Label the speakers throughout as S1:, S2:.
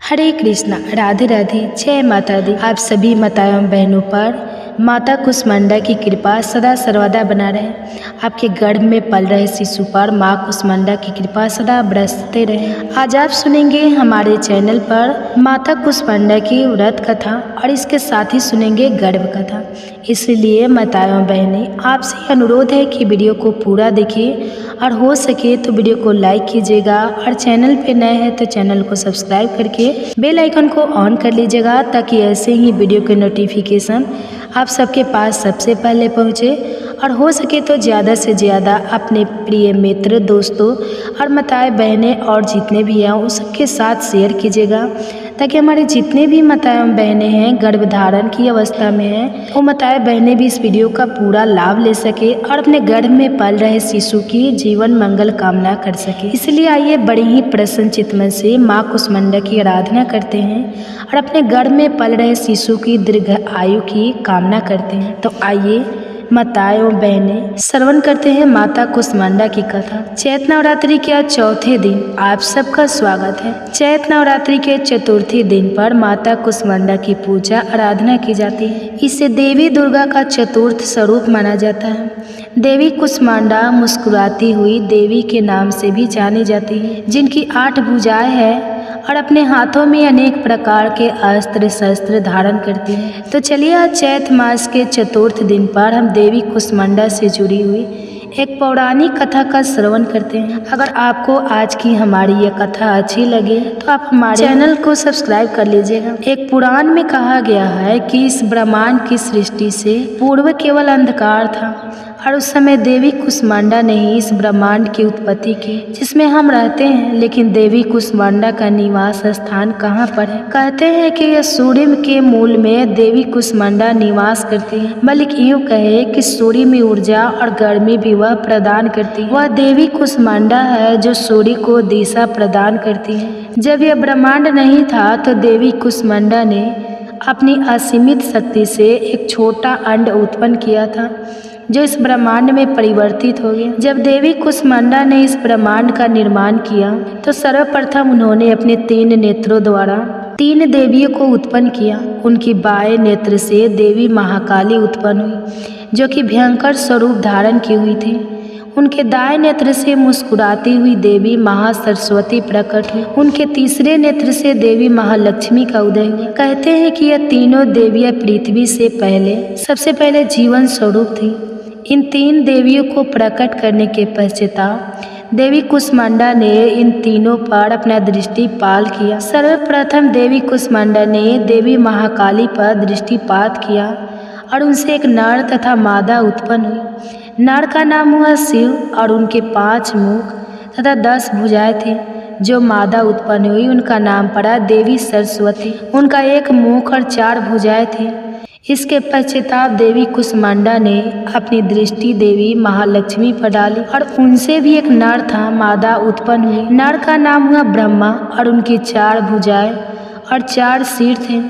S1: हरे कृष्णा, राधे राधे, जय माता दी। आप सभी माताओं एवं बहनों पर माता कुष्मांडा की कृपा सदा सर्वदा बना रहे। आपके गर्भ में पल रहे शिशु पर माँ कुष्मांडा की कृपा सदा बरसते रहे। आज आप सुनेंगे हमारे चैनल पर माता कुष्मांडा की व्रत कथा और इसके साथ ही सुनेंगे गर्भ कथा। इसलिए माताओं बहनें, आपसे अनुरोध है कि वीडियो को पूरा देखिए और हो सके तो वीडियो को लाइक कीजिएगा और चैनल पे नए हैं तो चैनल को सब्सक्राइब करके बेल आइकन को ऑन कर लीजिएगा, ताकि ऐसे ही वीडियो के नोटिफिकेशन आप सबके पास सबसे पहले पहुँचे। और हो सके तो ज़्यादा से ज़्यादा अपने प्रिय मित्र, दोस्तों और माताएं बहनें और जितने भी हैं उन सबके साथ शेयर कीजिएगा, ताकि हमारे जितने भी माताएं बहनें हैं गर्भधारण की अवस्था में हैं, वो माताएं बहनें भी इस वीडियो का पूरा लाभ ले सके और अपने गर्भ में पल रहे शिशु की जीवन मंगल कामना कर सके। इसलिए आइए बड़े ही प्रसन्न चित्त मन से माँ कुष्मांडा की आराधना करते हैं और अपने गर्भ में पल रहे शिशु की दीर्घ आयु की कामना करते हैं। तो आइए माताओं बहनें श्रवण करते हैं माता कुष्मांडा की कथा। चैत्र नवरात्रि के चौथे दिन आप सबका स्वागत है। चैत्र नवरात्रि के चतुर्थी दिन पर माता कुष्मांडा की पूजा आराधना की जाती है। इसे देवी दुर्गा का चतुर्थ स्वरूप माना जाता है। देवी कुष्मांडा मुस्कुराती हुई देवी के नाम से भी जानी जाती है, जिनकी 8 भुजाएं हैं और अपने हाथों में अनेक प्रकार के अस्त्र शस्त्र धारण करती है। तो चलिए आज चैत्र मास के चतुर्थ दिन पर हम देवी कुष्मांडा से जुड़ी हुई एक पौराणिक कथा का श्रवण करते हैं। अगर आपको आज की हमारी यह कथा अच्छी लगे तो आप हमारे चैनल को सब्सक्राइब कर लीजिएगा। एक पुराण में कहा गया है कि इस ब्रह्मांड की सृष्टि से पूर्व केवल अंधकार था और उस समय देवी कुष्मांडा ने ही इस ब्रह्मांड की उत्पत्ति की जिसमें हम रहते हैं। लेकिन देवी कुष्मांडा का निवास स्थान कहाँ पर है? कहते हैं कि यह सूर्य के मूल में देवी कुष्मांडा निवास करती है, बल्कि यूँ कहे कि सूर्य में ऊर्जा और गर्मी भी वह प्रदान करती है। वह देवी कुष्मांडा है जो सूर्य को दिशा प्रदान करती है। जब यह ब्रह्मांड नहीं था तो देवी कुष्मांडा ने अपनी असीमित शक्ति से एक छोटा अंड उत्पन्न किया था जो इस ब्रह्मांड में परिवर्तित हो गया। जब देवी कुष्मांडा ने इस ब्रह्मांड का निर्माण किया तो सर्वप्रथम उन्होंने अपने 3 नेत्रों द्वारा 3 देवियों को उत्पन्न किया। उनकी बाएं नेत्र से देवी महाकाली उत्पन्न हुई, जो कि भयंकर स्वरूप धारण की हुई थी। उनके दाएं नेत्र से मुस्कुराती हुई देवी महासरस्वती प्रकट हुई। उनके तीसरे नेत्र से देवी महालक्ष्मी का उदय हुआ। कहते हैं कि यह तीनों देवियां पृथ्वी से सबसे पहले जीवन स्वरूप थी। इन 3 देवियों को प्रकट करने के पश्चात देवी कुष्मांडा ने इन तीनों पर अपना दृष्टिपाल किया। सर्वप्रथम देवी कुष्मांडा ने देवी महाकाली पर दृष्टिपात किया और उनसे एक नर तथा मादा उत्पन्न हुई। नर का नाम हुआ शिव और उनके 5 मुख तथा 10 भुजाएं थी। जो मादा उत्पन्न हुई उनका नाम पड़ा देवी सरस्वती। उनका 1 मुख और 4 भुजाएं थी। इसके पश्चात देवी कुष्मांडा ने अपनी दृष्टि देवी महालक्ष्मी पर डाली और उनसे भी एक नर था मादा उत्पन्न हुई। नर का नाम हुआ ब्रह्मा और उनकी 4 भुजाएं और 4 सिर थे।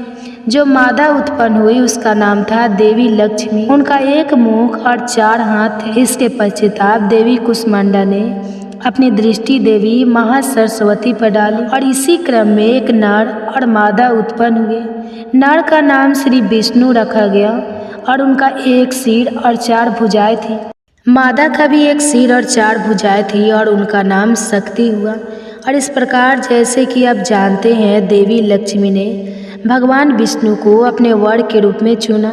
S1: जो मादा उत्पन्न हुई उसका नाम था देवी लक्ष्मी। उनका 1 मुख और 4 हाथ थे। इसके पश्चात देवी कुष्मांडा ने अपनी दृष्टि देवी महासरस्वती पर डाली और इसी क्रम में एक नर और मादा उत्पन्न हुए। नर का नाम श्री विष्णु रखा गया और उनका 1 सिर और 4 भुजाएं थी। मादा का भी 1 सिर और 4 भुजाएं थी और उनका नाम शक्ति हुआ। और इस प्रकार जैसे कि आप जानते हैं, देवी लक्ष्मी ने भगवान विष्णु को अपने वर के रूप में चुना।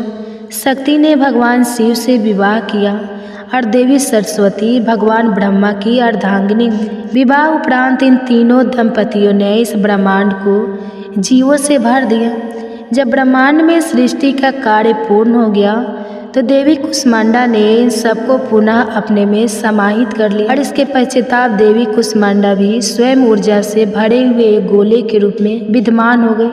S1: शक्ति ने भगवान शिव से विवाह किया और देवी सरस्वती भगवान ब्रह्मा की अर्धांगिनी हुई। विवाह उपरांत इन तीनों दंपतियों ने इस ब्रह्मांड को जीवों से भर दिया। जब ब्रह्मांड में सृष्टि का कार्य पूर्ण हो गया तो देवी कुष्मांडा ने इन सबको पुनः अपने में समाहित कर लिया और इसके पश्चात देवी कुष्मांडा भी स्वयं ऊर्जा से भरे हुए एक गोले के रूप में विद्यमान हो गई,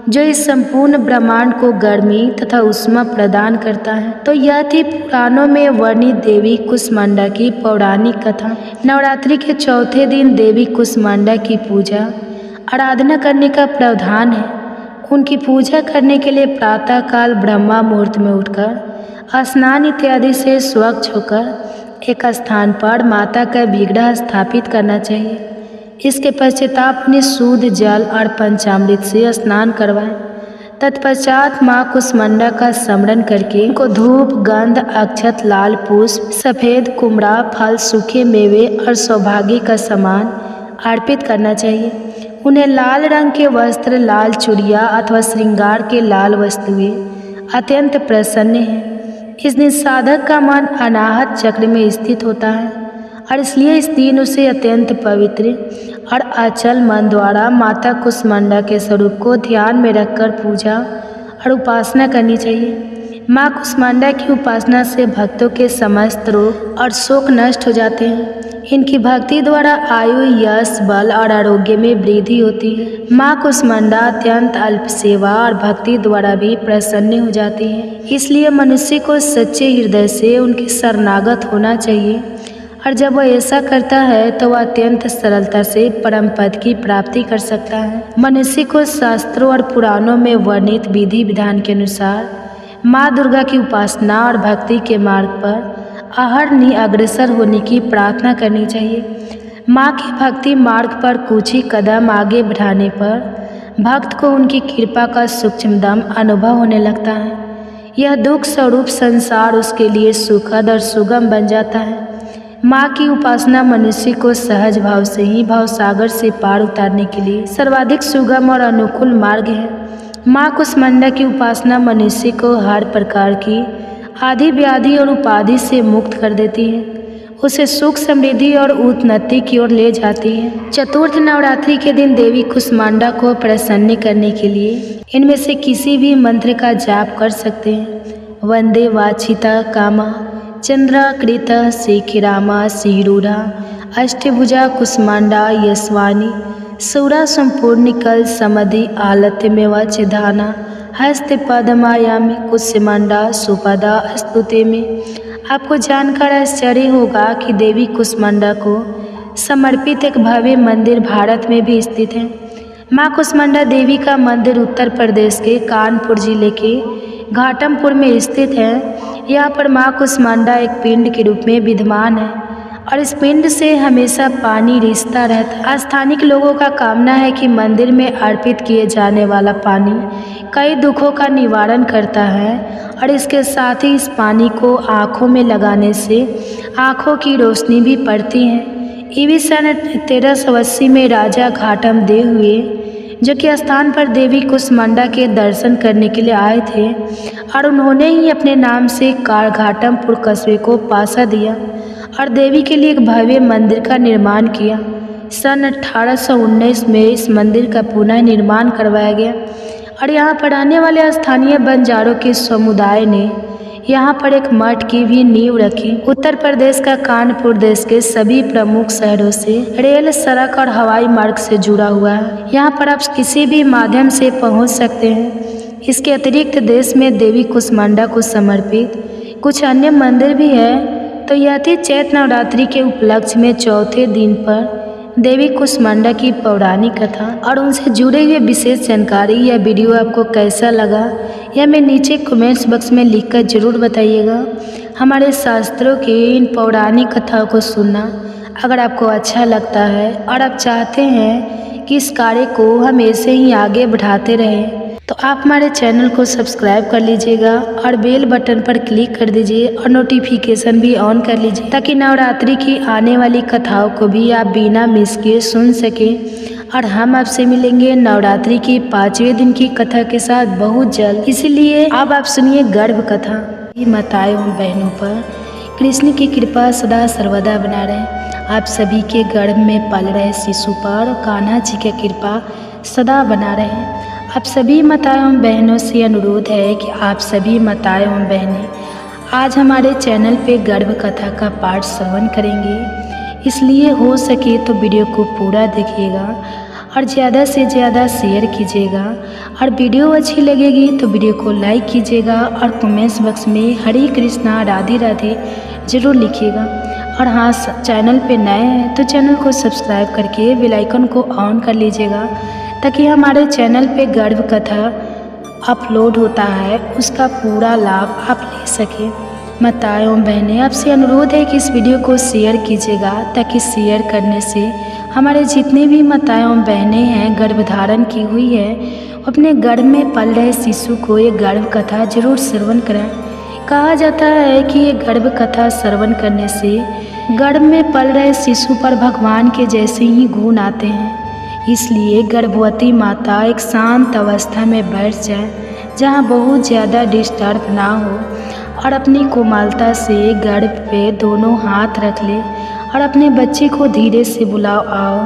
S1: जो इस संपूर्ण ब्रह्मांड को गर्मी तथा उष्मा प्रदान करता है। तो यह थी पुराणों में वर्णित देवी कुष्मांडा की पौराणिक कथा। नवरात्रि के चौथे दिन देवी कुष्मांडा की पूजा आराधना करने का प्रावधान है। उनकी पूजा करने के लिए प्रातःकाल ब्रह्मा मुहूर्त में उठकर स्नान इत्यादि से स्वच्छ होकर एक स्थान पर माता का विग्रह स्थापित करना चाहिए। इसके पश्चाताप उन्हें शुद्ध जल और पंचामृत से स्नान करवाएं। तत्पश्चात माँ कुष्मांडा का स्मरण करके उनको धूप, गंध, अक्षत, लाल पुष्प, सफ़ेद कुमड़ा, फल, सूखे मेवे और सौभाग्य का सामान अर्पित करना चाहिए। उन्हें लाल रंग के वस्त्र, लाल चूड़िया अथवा श्रृंगार के लाल वस्तुएं अत्यंत प्रसन्न हैं। इस दिन साधक का मन अनाहत चक्र में स्थित होता है और इसलिए इस दिन उसे अत्यंत पवित्र और अचल मन द्वारा माता कुष्मांडा के स्वरूप को ध्यान में रखकर पूजा और उपासना करनी चाहिए। माँ कुष्मांडा की उपासना से भक्तों के समस्त रोग और शोक नष्ट हो जाते हैं। इनकी भक्ति द्वारा आयु, यश, बल और आरोग्य में वृद्धि होती है। माँ कुष्मांडा अत्यंत अल्प सेवा और भक्ति द्वारा भी प्रसन्न हो जाती है। इसलिए मनुष्य को सच्चे हृदय से उनके शरणागत होना चाहिए और जब वह ऐसा करता है तो वह अत्यंत सरलता से परम पद की प्राप्ति कर सकता है। मनुष्य को शास्त्रों और पुराणों में वर्णित विधि विधान के अनुसार माँ दुर्गा की उपासना और भक्ति के मार्ग पर अहरनिश अग्रसर होने की प्रार्थना करनी चाहिए। माँ के भक्ति मार्ग पर कुछ ही कदम आगे बढ़ाने पर भक्त को उनकी कृपा का सूक्ष्मतम अनुभव होने लगता है। यह दुख स्वरूप संसार उसके लिए सुखद और सुगम बन जाता है। माँ की उपासना मनुष्य को सहज भाव से ही भावसागर से पार उतारने के लिए सर्वाधिक सुगम और अनुकूल मार्ग है। माँ कुष्मांडा की उपासना मनुष्य को हर प्रकार की आदि व्याधि और उपाधि से मुक्त कर देती है, उसे सुख, समृद्धि और उन्नति की ओर ले जाती है। चतुर्थ नवरात्रि के दिन देवी कुष्मांडा को प्रसन्न करने के लिए इनमें से किसी भी मंत्र का जाप कर सकते हैं। वंदे वाचिता कामा चंद्राकृत शेखिरामा शिरूढ़ा अष्टभुजा कुष्मांडा यशवानी सूरा संपूर्ण कल समधि आलत्य मेवा चिधाना हस्त पदमायामी कुष्मांडा सुपदा स्तुते में। आपको जानकर आश्चर्य होगा कि देवी कुष्मांडा को समर्पित एक भव्य मंदिर भारत में भी स्थित है। माँ कुष्मांडा देवी का मंदिर उत्तर प्रदेश के कानपुर जिले के घाटमपुर में स्थित है। यहाँ पर माँ कुष्मांडा एक पिंड के रूप में विद्यमान है और इस पिंड से हमेशा पानी रिसता रहता है। स्थानिक लोगों का कामना है कि मंदिर में अर्पित किए जाने वाला पानी कई दुखों का निवारण करता है और इसके साथ ही इस पानी को आँखों में लगाने से आँखों की रोशनी भी पड़ती है। ईवी सन 1380 में राजा घाटम देव हुए जो कि स्थान पर देवी कुष्मांडा के दर्शन करने के लिए आए थे और उन्होंने ही अपने नाम से घाटमपुर कस्बे को पासा दिया और देवी के लिए एक भव्य मंदिर का निर्माण किया। सन 1819 में इस मंदिर का पुनः निर्माण करवाया गया और यहाँ पर आने वाले स्थानीय बंजारों के समुदाय ने यहाँ पर एक मठ की भी नींव रखी। उत्तर प्रदेश का कानपुर देश के सभी प्रमुख शहरों से रेल, सड़क और हवाई मार्ग से जुड़ा हुआ है। यहाँ पर आप किसी भी माध्यम से पहुँच सकते हैं। इसके अतिरिक्त देश में देवी कुष्मांडा को समर्पित कुछ अन्य मंदिर भी है। तो यह थी चैत्र नवरात्रि के उपलक्ष्य में चौथे दिन पर देवी कुष्मांडा की पौराणिक कथा और उनसे जुड़े हुए विशेष जानकारी। यह वीडियो आपको कैसा लगा यह मैं नीचे कमेंट्स बॉक्स में लिखकर ज़रूर बताइएगा। हमारे शास्त्रों की इन पौराणिक कथाओं को सुनना अगर आपको अच्छा लगता है और आप चाहते हैं कि इस कार्य को हम ऐसे ही आगे बढ़ाते रहें तो आप हमारे चैनल को सब्सक्राइब कर लीजिएगा और बेल बटन पर क्लिक कर दीजिए और नोटिफिकेशन भी ऑन कर लीजिए ताकि नवरात्रि की आने वाली कथाओं को भी आप बिना मिस किए सुन सकें। और हम आपसे मिलेंगे नवरात्रि की 5वें दिन की कथा के साथ बहुत जल्द। इसीलिए अब आप सुनिए गर्भ कथा। माताओं एवं बहनों पर कृष्ण की कृपा सदा सर्वदा बना रहे। आप सभी के गर्भ में पल रहे शिशु पर कान्हा जी की कृपा सदा बना रहे। आप सभी माताओं एवं बहनों से अनुरोध है कि आप सभी माताएं एवं बहनें आज हमारे चैनल पे गर्भ कथा का पाठ श्रवण करेंगे। इसलिए हो सके तो वीडियो को पूरा देखिएगा और ज़्यादा से ज़्यादा शेयर कीजिएगा और वीडियो अच्छी लगेगी तो वीडियो को लाइक कीजिएगा और कमेंट्स बॉक्स में हरे कृष्णा राधे राधे ज़रूर लिखिएगा। और हाँ, चैनल पे नए हैं तो चैनल को सब्सक्राइब करके बेल आइकन को ऑन कर लीजिएगा ताकि हमारे चैनल पे गर्भ कथा अपलोड होता है उसका पूरा लाभ आप ले सकें। माताओं बहनें आपसे अनुरोध है कि इस वीडियो को शेयर कीजिएगा ताकि शेयर करने से हमारे जितने भी माताएं एवं बहनें हैं गर्भधारण की हुई है, अपने गर्भ में पल रहे शिशु को ये गर्भ कथा जरूर श्रवण कराएं। कहा जाता है कि ये गर्भ कथा श्रवण करने से गर्भ में पल रहे शिशु पर भगवान के जैसे ही गुण आते हैं। इसलिए गर्भवती माता एक शांत अवस्था में बैठ जाए, जहाँ बहुत ज़्यादा डिस्टर्ब ना हो, और अपनी कोमलता से गर्भ पे दोनों हाथ रख ले और अपने बच्चे को धीरे से बुलाओ, आओ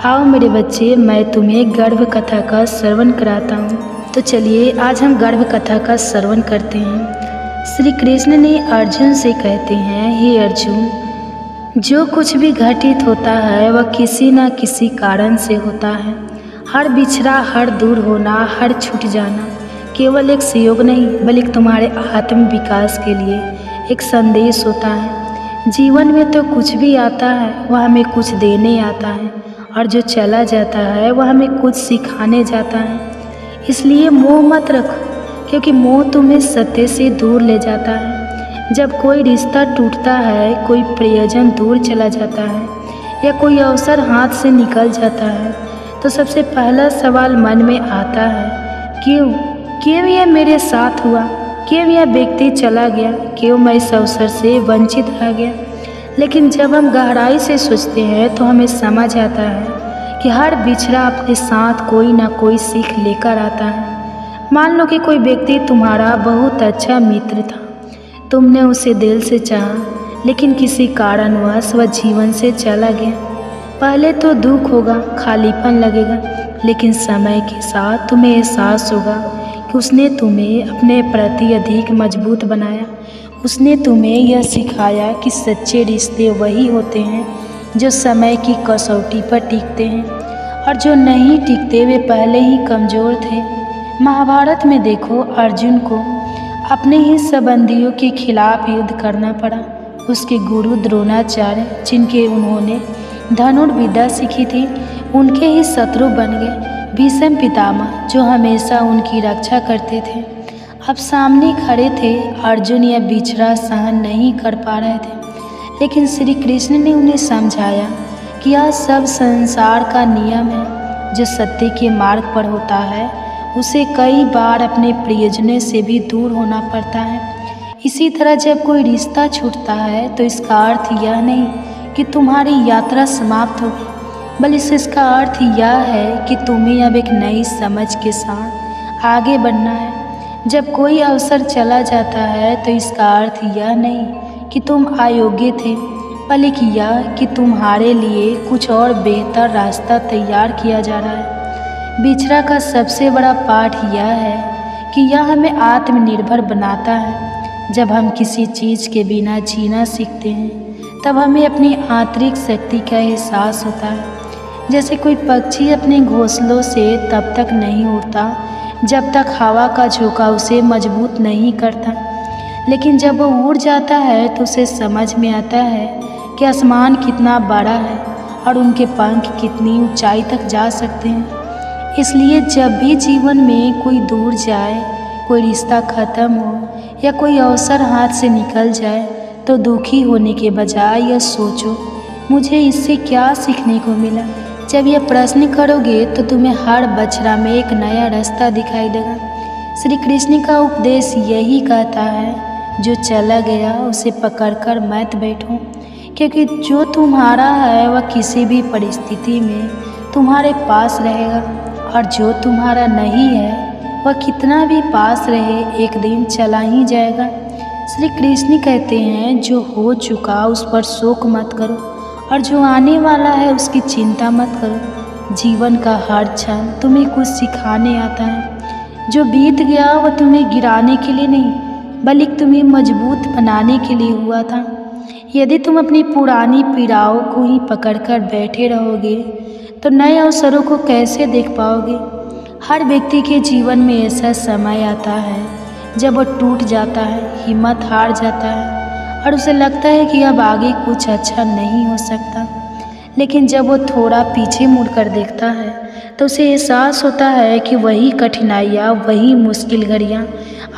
S1: आओ मेरे बच्चे, मैं तुम्हें गर्भ कथा का श्रवण कराता हूँ। तो चलिए आज हम गर्भ कथा का श्रवण करते हैं। श्री कृष्ण ने अर्जुन से कहते हैं, हे अर्जुन, जो कुछ भी घटित होता है वह किसी न किसी कारण से होता है। हर बिछड़ा, हर दूर होना, हर छूट जाना केवल एक सहयोग नहीं बल्कि तुम्हारे आत्म विकास के लिए एक संदेश होता है। जीवन में तो कुछ भी आता है वह हमें कुछ देने आता है, और जो चला जाता है वह हमें कुछ सिखाने जाता है। इसलिए मोह मत रखो, क्योंकि मोह तुम्हें सत्य से दूर ले जाता है। जब कोई रिश्ता टूटता है, कोई प्रियजन दूर चला जाता है या कोई अवसर हाथ से निकल जाता है, तो सबसे पहला सवाल मन में आता है, क्यों यह मेरे साथ हुआ, क्यों यह व्यक्ति चला गया, क्यों मैं इस अवसर से वंचित रह गया। लेकिन जब हम गहराई से सोचते हैं तो हमें समझ आता है कि हर बिछड़ा अपने साथ कोई ना कोई सीख लेकर आता है। मान लो कि कोई व्यक्ति तुम्हारा बहुत अच्छा मित्र था, तुमने उसे दिल से चाहा, लेकिन किसी कारणवश वह जीवन से चला गया। पहले तो दुख होगा, खालीपन लगेगा, लेकिन समय के साथ तुम्हें एहसास होगा कि उसने तुम्हें अपने प्रति अधिक मजबूत बनाया। उसने तुम्हें यह सिखाया कि सच्चे रिश्ते वही होते हैं जो समय की कसौटी पर टिकते हैं, और जो नहीं टिकते वे पहले ही कमज़ोर थे। महाभारत में देखो, अर्जुन को अपने ही संबंधियों के खिलाफ युद्ध करना पड़ा। उसके गुरु द्रोणाचार्य, जिनके उन्होंने धनुर्विद्या सीखी थी, उनके ही शत्रु बन गए। भीष्म पितामह, जो हमेशा उनकी रक्षा करते थे, अब सामने खड़े थे। अर्जुन यह बिछड़ा सहन नहीं कर पा रहे थे, लेकिन श्री कृष्ण ने उन्हें समझाया कि यह सब संसार का नियम है। जो सत्य के मार्ग पर होता है उसे कई बार अपने प्रियजनों से भी दूर होना पड़ता है। इसी तरह जब कोई रिश्ता छूटता है तो इसका अर्थ यह नहीं कि तुम्हारी यात्रा समाप्त हो गई, बल्कि इसका अर्थ यह है कि तुम्हें अब एक नई समझ के साथ आगे बढ़ना है। जब कोई अवसर चला जाता है तो इसका अर्थ यह नहीं कि तुम अयोग्य थे, बल्कि यह कि तुम्हारे लिए कुछ और बेहतर रास्ता तैयार किया जा रहा है। बिछड़ा का सबसे बड़ा पाठ यह है कि यह हमें आत्मनिर्भर बनाता है। जब हम किसी चीज़ के बिना जीना सीखते हैं तब हमें अपनी आंतरिक शक्ति का एहसास होता है। जैसे कोई पक्षी अपने घोंसलों से तब तक नहीं उड़ता जब तक हवा का झोंका उसे मजबूत नहीं करता, लेकिन जब वो उड़ जाता है तो उसे समझ में आता है कि आसमान कितना बड़ा है और उनके पंख कितनी ऊंचाई तक जा सकते हैं। इसलिए जब भी जीवन में कोई दूर जाए, कोई रिश्ता ख़त्म हो या कोई अवसर हाथ से निकल जाए, तो दुखी होने के बजाय यह सोचो, मुझे इससे क्या सीखने को मिला। जब यह प्रश्न करोगे तो तुम्हें हर बछड़ा में एक नया रास्ता दिखाई देगा। श्री कृष्ण का उपदेश यही कहता है, जो चला गया उसे पकड़कर मत बैठो, क्योंकि जो तुम्हारा है वह किसी भी परिस्थिति में तुम्हारे पास रहेगा, और जो तुम्हारा नहीं है वह कितना भी पास रहे एक दिन चला ही जाएगा। श्री कृष्ण कहते हैं, जो हो चुका उस पर शोक मत करो, और जो आने वाला है उसकी चिंता मत करो। जीवन का हर क्षण तुम्हें कुछ सिखाने आता है। जो बीत गया वह तुम्हें गिराने के लिए नहीं, बल्कि तुम्हें मजबूत बनाने के लिए हुआ था। यदि तुम अपनी पुरानी पीड़ाओं को ही पकड़कर बैठे रहोगे तो नए अवसरों को कैसे देख पाओगे। हर व्यक्ति के जीवन में ऐसा समय आता है जब वह टूट जाता है, हिम्मत हार जाता है और उसे लगता है कि अब आगे कुछ अच्छा नहीं हो सकता। लेकिन जब वो थोड़ा पीछे मुड़कर देखता है तो उसे एहसास होता है कि वही कठिनाइयाँ, वही मुश्किल घड़ियाँ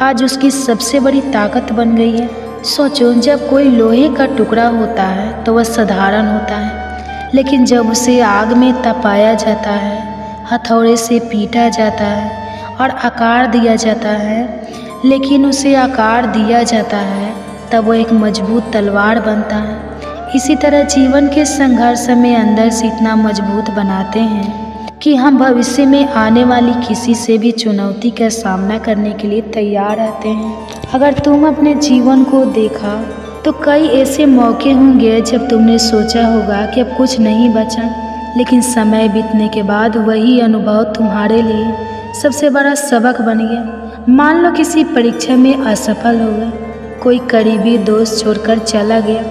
S1: आज उसकी सबसे बड़ी ताकत बन गई है। सोचो, जब कोई लोहे का टुकड़ा होता है तो वह साधारण होता है, लेकिन जब उसे आग में तपाया जाता है, हथौड़े से पीटा जाता है और आकार दिया जाता है, लेकिन उसे आकार दिया जाता है, तब वो एक मजबूत तलवार बनता है। इसी तरह जीवन के संघर्ष में अंदर से इतना मजबूत बनाते हैं कि हम भविष्य में आने वाली किसी से भी चुनौती का सामना करने के लिए तैयार रहते हैं। अगर तुम अपने जीवन को देखा तो कई ऐसे मौके होंगे जब तुमने सोचा होगा कि अब कुछ नहीं बचा, लेकिन समय बीतने के बाद वही अनुभव तुम्हारे लिए सबसे बड़ा सबक बन गया। मान लो किसी परीक्षा में असफल हो गए, कोई करीबी दोस्त छोड़कर चला गया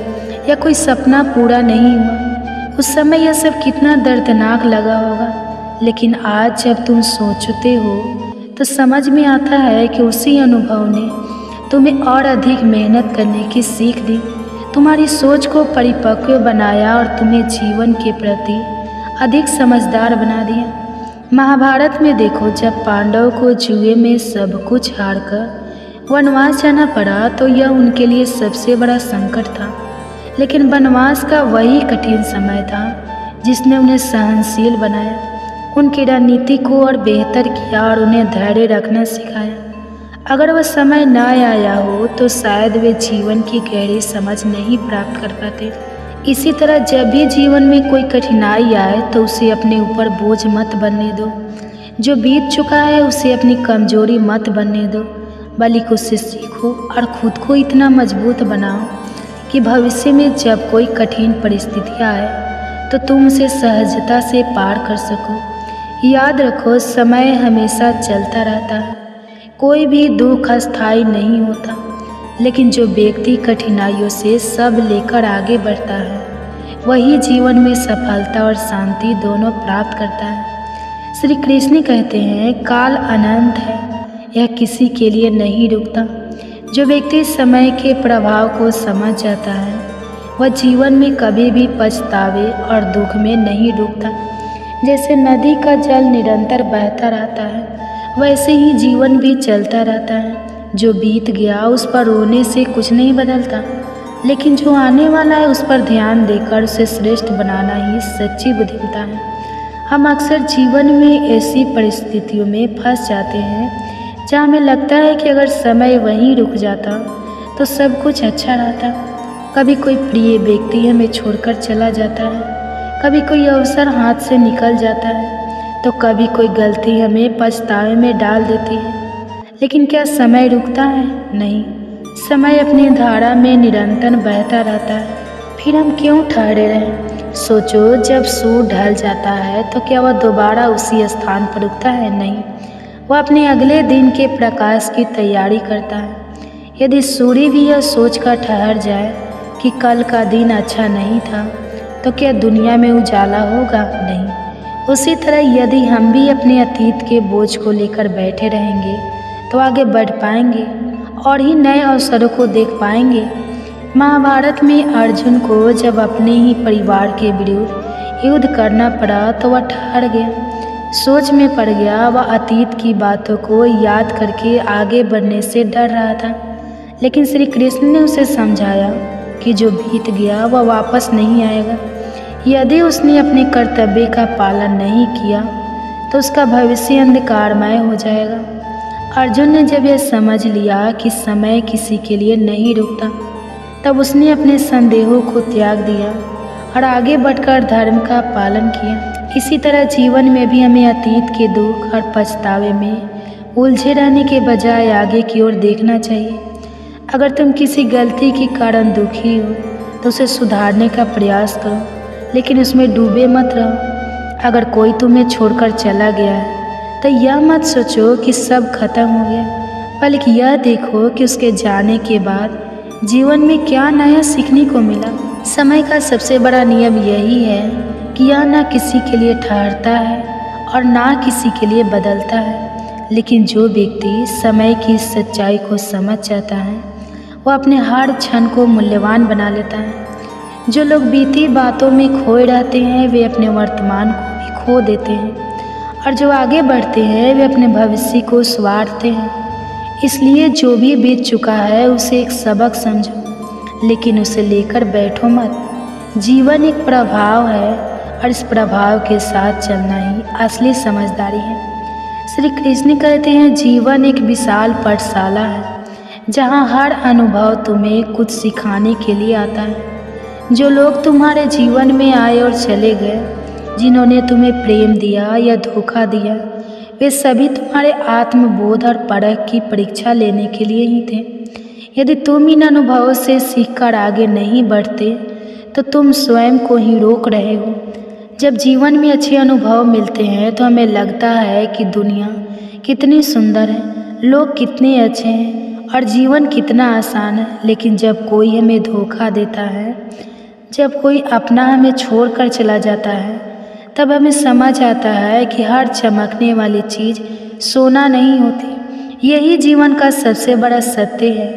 S1: या कोई सपना पूरा नहीं हुआ। उस समय यह सब कितना दर्दनाक लगा होगा, लेकिन आज जब तुम सोचते हो तो समझ में आता है कि उसी अनुभव ने तुम्हें और अधिक मेहनत करने की सीख दी, तुम्हारी सोच को परिपक्व बनाया और तुम्हें जीवन के प्रति अधिक समझदार बना दिया। महाभारत में देखो, जब पांडवों को जुए में सब कुछ हारकर वनवास जाना पड़ा तो यह उनके लिए सबसे बड़ा संकट था, लेकिन वनवास का वही कठिन समय था जिसने उन्हें सहनशील बनाया, उनकी रणनीति को और बेहतर किया और उन्हें धैर्य रखना सिखाया। अगर वह समय न आया हो तो शायद वे जीवन की गहरी समझ नहीं प्राप्त कर पाते। इसी तरह जब भी जीवन में कोई कठिनाई आए तो उसे अपने ऊपर बोझ मत बनने दो। जो बीत चुका है उसे अपनी कमजोरी मत बनने दो, बल्कि उससे सीखो और खुद को इतना मजबूत बनाओ कि भविष्य में जब कोई कठिन परिस्थितियाँ आए तो तुम उसे सहजता से पार कर सको। याद रखो, समय हमेशा चलता रहता है, कोई भी दुख अस्थायी नहीं होता, लेकिन जो व्यक्ति कठिनाइयों से सब लेकर आगे बढ़ता है वही जीवन में सफलता और शांति दोनों प्राप्त करता है। श्री कृष्ण कहते हैं, काल अनंत है, यह किसी के लिए नहीं रुकता। जो व्यक्ति समय के प्रभाव को समझ जाता है वह जीवन में कभी भी पछतावे और दुख में नहीं डूबता। जैसे नदी का जल निरंतर बहता रहता है, वैसे ही जीवन भी चलता रहता है। जो बीत गया उस पर रोने से कुछ नहीं बदलता, लेकिन जो आने वाला है उस पर ध्यान देकर उसे श्रेष्ठ बनाना ही सच्ची बुद्धिमत्ता है। हम अक्सर जीवन में ऐसी परिस्थितियों में फंस जाते हैं जहाँ हमें लगता है कि अगर समय वहीं रुक जाता तो सब कुछ अच्छा रहता। कभी कोई प्रिय व्यक्ति हमें छोड़कर चला जाता है, कभी कोई अवसर हाथ से निकल जाता है, तो कभी कोई गलती हमें पछतावे में डाल देती है। लेकिन क्या समय रुकता है? नहीं, समय अपनी धारा में निरंतर बहता रहता है। फिर हम क्यों ठहरे रहें? सोचो, जब सूर्य ढल जाता है तो क्या वह दोबारा उसी स्थान पर उगता है? नहीं, वह अपने अगले दिन के प्रकाश की तैयारी करता है। यदि सूर्य भी यह सोचकर ठहर जाए कि कल का दिन अच्छा नहीं था, तो क्या दुनिया में उजाला होगा? नहीं। उसी तरह यदि हम भी अपने अतीत के बोझ को लेकर बैठे रहेंगे तो आगे बढ़ पाएंगे और ही नए अवसरों को देख पाएंगे। महाभारत में अर्जुन को जब अपने ही परिवार के विरुद्ध युद्ध करना पड़ा तो वह ठहर गया, सोच में पड़ गया। वह अतीत की बातों को याद करके आगे बढ़ने से डर रहा था, लेकिन श्री कृष्ण ने उसे समझाया कि जो बीत गया वह वापस नहीं आएगा। यदि उसने अपने कर्तव्य का पालन नहीं किया तो उसका भविष्य अंधकारमय हो जाएगा। अर्जुन ने जब यह समझ लिया कि समय किसी के लिए नहीं रुकता, तब उसने अपने संदेहों को त्याग दिया और आगे बढ़कर धर्म का पालन किया। इसी तरह जीवन में भी हमें अतीत के दुख और पछतावे में उलझे रहने के बजाय आगे की ओर देखना चाहिए। अगर तुम किसी गलती के कारण दुखी हो तो उसे सुधारने का प्रयास करो, लेकिन उसमें डूबे मत रहो। अगर कोई तुम्हें छोड़कर चला गया है तो यह मत सोचो कि सब खत्म हो गया, बल्कि यह देखो कि उसके जाने के बाद जीवन में क्या नया सीखने को मिला। समय का सबसे बड़ा नियम यही है कि यह ना किसी के लिए ठहरता है और ना किसी के लिए बदलता है, लेकिन जो व्यक्ति समय की सच्चाई को समझ जाता है वह अपने हर क्षण को मूल्यवान बना लेता है। जो लोग बीती बातों में खोए रहते हैं वे अपने वर्तमान को भी खो देते हैं, और जो आगे बढ़ते हैं वे अपने भविष्य को संवारते हैं। इसलिए जो भी बीत चुका है उसे एक सबक समझो, लेकिन उसे लेकर बैठो मत। जीवन एक प्रभाव है और इस प्रभाव के साथ चलना ही असली समझदारी है। श्री कृष्ण कहते हैं, जीवन एक विशाल पाठशाला है जहाँ हर अनुभव तुम्हें कुछ सिखाने के लिए आता है। जो लोग तुम्हारे जीवन में आए और चले गए, जिन्होंने तुम्हें प्रेम दिया या धोखा दिया, वे सभी तुम्हारे आत्मबोध और परख की परीक्षा लेने के लिए ही थे। यदि तुम इन अनुभवों से सीखकर आगे नहीं बढ़ते तो तुम स्वयं को ही रोक रहे हो। जब जीवन में अच्छे अनुभव मिलते हैं तो हमें लगता है कि दुनिया कितनी सुंदर है, लोग कितने अच्छे हैं और जीवन कितना आसान है। लेकिन जब कोई हमें धोखा देता है, जब कोई अपना हमें छोड़कर चला जाता है, तब हमें समझ आता है कि हर चमकने वाली चीज़ सोना नहीं होती। यही जीवन का सबसे बड़ा सत्य है।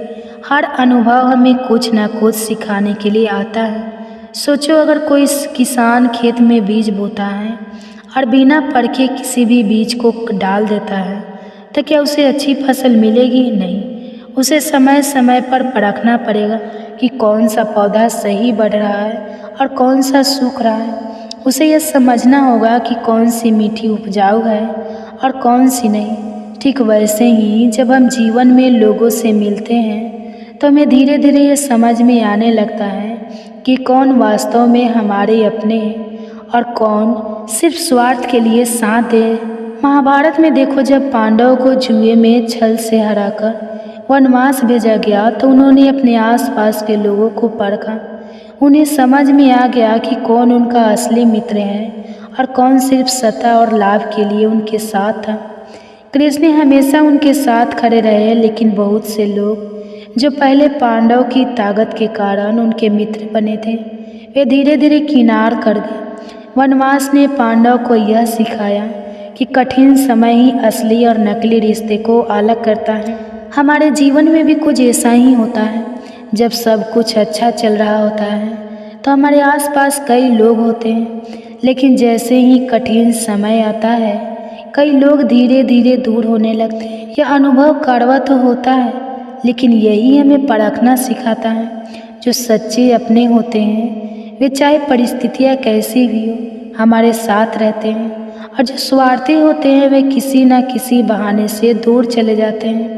S1: हर अनुभव हमें कुछ ना कुछ सिखाने के लिए आता है। सोचो, अगर कोई किसान खेत में बीज बोता है और बिना परखे किसी भी बीज को डाल देता है तो क्या उसे अच्छी फसल मिलेगी? नहीं। उसे समय समय पर परखना पड़ेगा कि कौन सा पौधा सही बढ़ रहा है और कौन सा सूख रहा है। उसे यह समझना होगा कि कौन सी मिट्टी उपजाऊ है और कौन सी नहीं। ठीक वैसे ही जब हम जीवन में लोगों से मिलते हैं तो हमें धीरे धीरे ये समझ में आने लगता है कि कौन वास्तव में हमारे अपने हैं और कौन सिर्फ स्वार्थ के लिए साथ दे। महाभारत में देखो, जब पांडवों को जुए में छल से हराकर वनवास भेजा गया तो उन्होंने अपने आसपास के लोगों को परखा। उन्हें समझ में आ गया कि कौन उनका असली मित्र है और कौन सिर्फ सत्ता और लाभ के लिए उनके साथ था। कृष्ण हमेशा उनके साथ खड़े रहे, लेकिन बहुत से लोग जो पहले पांडव की ताकत के कारण उनके मित्र बने थे, वे धीरे धीरे किनार कर गए। वनवास ने पांडव को यह सिखाया कि कठिन समय ही असली और नकली रिश्ते को अलग करता है। हमारे जीवन में भी कुछ ऐसा ही होता है। जब सब कुछ अच्छा चल रहा होता है तो हमारे आसपास कई लोग होते हैं, लेकिन जैसे ही कठिन समय आता है कई लोग धीरे धीरे दूर होने लगते हैं। यह अनुभव कड़वा तो होता है, लेकिन यही हमें परखना सिखाता है। जो सच्चे अपने होते हैं वे चाहे परिस्थितियाँ कैसी भी हो हमारे साथ रहते हैं, और जो स्वार्थी होते हैं वे किसी न किसी बहाने से दूर चले जाते हैं।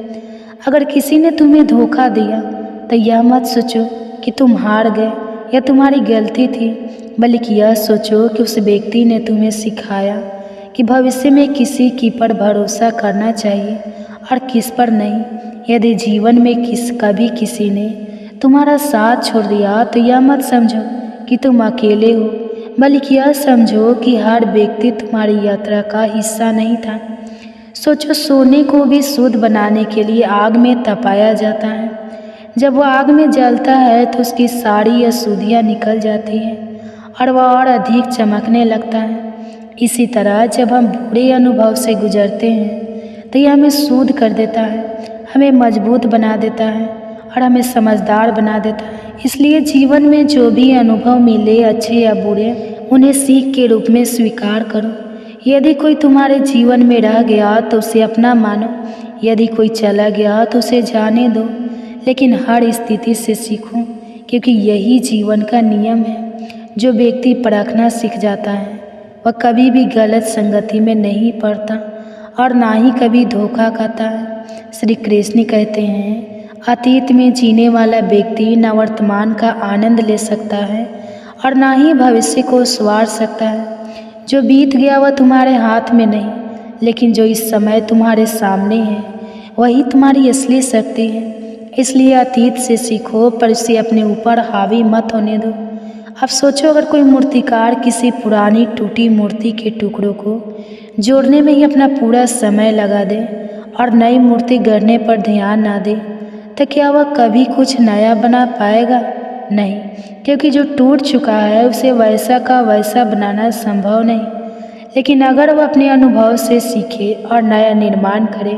S1: अगर किसी ने तुम्हें धोखा दिया तो यह मत सोचो कि तुम हार गए या तुम्हारी गलती थी, बल्कि यह सोचो कि उस व्यक्ति ने तुम्हें सिखाया कि भविष्य में किसी की पर भरोसा करना चाहिए और किस पर नहीं। यदि जीवन में कभी किसी ने तुम्हारा साथ छोड़ दिया तो यह मत समझो कि तुम अकेले हो, बल्कि यह समझो कि हर व्यक्ति तुम्हारी यात्रा का हिस्सा नहीं था। सोचो, सोने को भी शुद्ध बनाने के लिए आग में तपाया जाता है। जब वह आग में जलता है तो उसकी सारी अशुद्धियाँ निकल जाती हैं और वह और अधिक चमकने लगता है। इसी तरह जब हम बुरे अनुभव से गुजरते हैं तो यह हमें शुद्ध कर देता है, हमें मजबूत बना देता है और हमें समझदार बना देता है। इसलिए जीवन में जो भी अनुभव मिले, अच्छे या बुरे, उन्हें सीख के रूप में स्वीकार करो। यदि कोई तुम्हारे जीवन में रह गया तो उसे अपना मानो, यदि कोई चला गया तो उसे जाने दो, लेकिन हर स्थिति से सीखो, क्योंकि यही जीवन का नियम है। जो व्यक्ति परखना सीख जाता है वह कभी भी गलत संगति में नहीं पड़ता और ना ही कभी धोखा खाता है। श्री कृष्ण कहते हैं, अतीत में जीने वाला व्यक्ति न वर्तमान का आनंद ले सकता है और ना ही भविष्य को संवार सकता है। जो बीत गया वह तुम्हारे हाथ में नहीं, लेकिन जो इस समय तुम्हारे सामने है वही तुम्हारी असली शक्ति है। इसलिए अतीत से सीखो, पर इसे अपने ऊपर हावी मत होने दो। अब सोचो, अगर कोई मूर्तिकार किसी पुरानी टूटी मूर्ति के टुकड़ों को जोड़ने में ही अपना पूरा समय लगा दे और नई मूर्ति गढ़ने पर ध्यान ना दे, तो क्या वह कभी कुछ नया बना पाएगा? नहीं, क्योंकि जो टूट चुका है उसे वैसा का वैसा बनाना संभव नहीं। लेकिन अगर वह अपने अनुभव से सीखे और नया निर्माण करे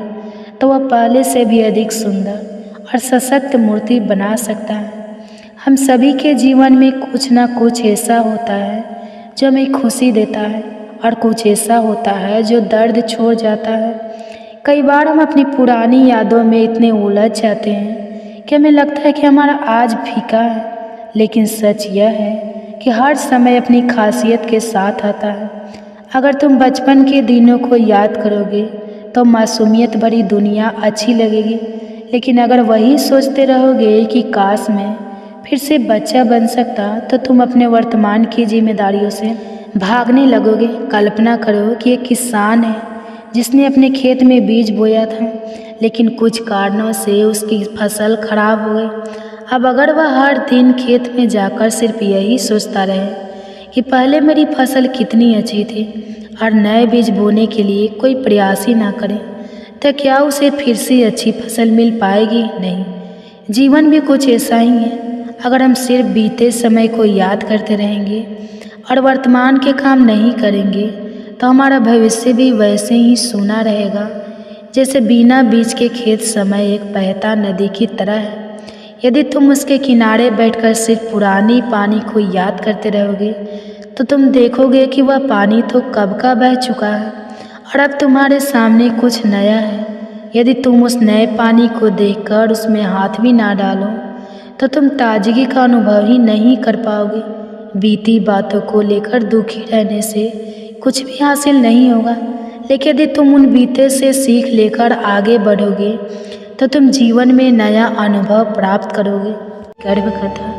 S1: तो वह पहले से भी अधिक सुंदर और सशक्त मूर्ति बना सकता है। हम सभी के जीवन में कुछ ना कुछ ऐसा होता है जो हमें खुशी देता है और कुछ ऐसा होता है जो दर्द छोड़ जाता है। कई बार हम अपनी पुरानी यादों में इतने उलझ जाते हैं कि हमें लगता है कि हमारा आज फीका है, लेकिन सच यह है कि हर समय अपनी खासियत के साथ आता है। अगर तुम बचपन के दिनों को याद करोगे तो मासूमियत भरी दुनिया अच्छी लगेगी, लेकिन अगर वही सोचते रहोगे कि काश मैं फिर से बच्चा बन सकता, तो तुम अपने वर्तमान की जिम्मेदारियों से भागने लगोगे। कल्पना करो कि एक किसान है जिसने अपने खेत में बीज बोया था, लेकिन कुछ कारणों से उसकी फसल खराब हो गई। अब अगर वह हर दिन खेत में जाकर सिर्फ यही सोचता रहे कि पहले मेरी फसल कितनी अच्छी थी और नए बीज बोने के लिए कोई प्रयास ही ना करे, तो क्या उसे फिर से अच्छी फसल मिल पाएगी? नहीं। जीवन भी कुछ ऐसा ही है। अगर हम सिर्फ बीते समय को याद करते रहेंगे और वर्तमान के काम नहीं करेंगे, तो हमारा भविष्य भी वैसे ही सूना रहेगा जैसे बिना बीज के खेत समय एक बहता नदी की तरह है। यदि तुम उसके किनारे बैठकर सिर्फ पुरानी पानी को याद करते रहोगे, तो तुम देखोगे कि वह पानी तो कब का बह चुका है और अब तुम्हारे सामने कुछ नया है। यदि तुम उस नए पानी को देखकर उसमें हाथ भी ना डालो, तो तुम ताजगी का अनुभव ही नहीं कर पाओगे। बीती बातों को लेकर दुखी रहने से कुछ भी हासिल नहीं होगा, लेकिन यदि तुम उन बीते से सीख लेकर आगे बढ़ोगे, तो तुम जीवन में नया अनुभव प्राप्त करोगे। गर्भ कथा।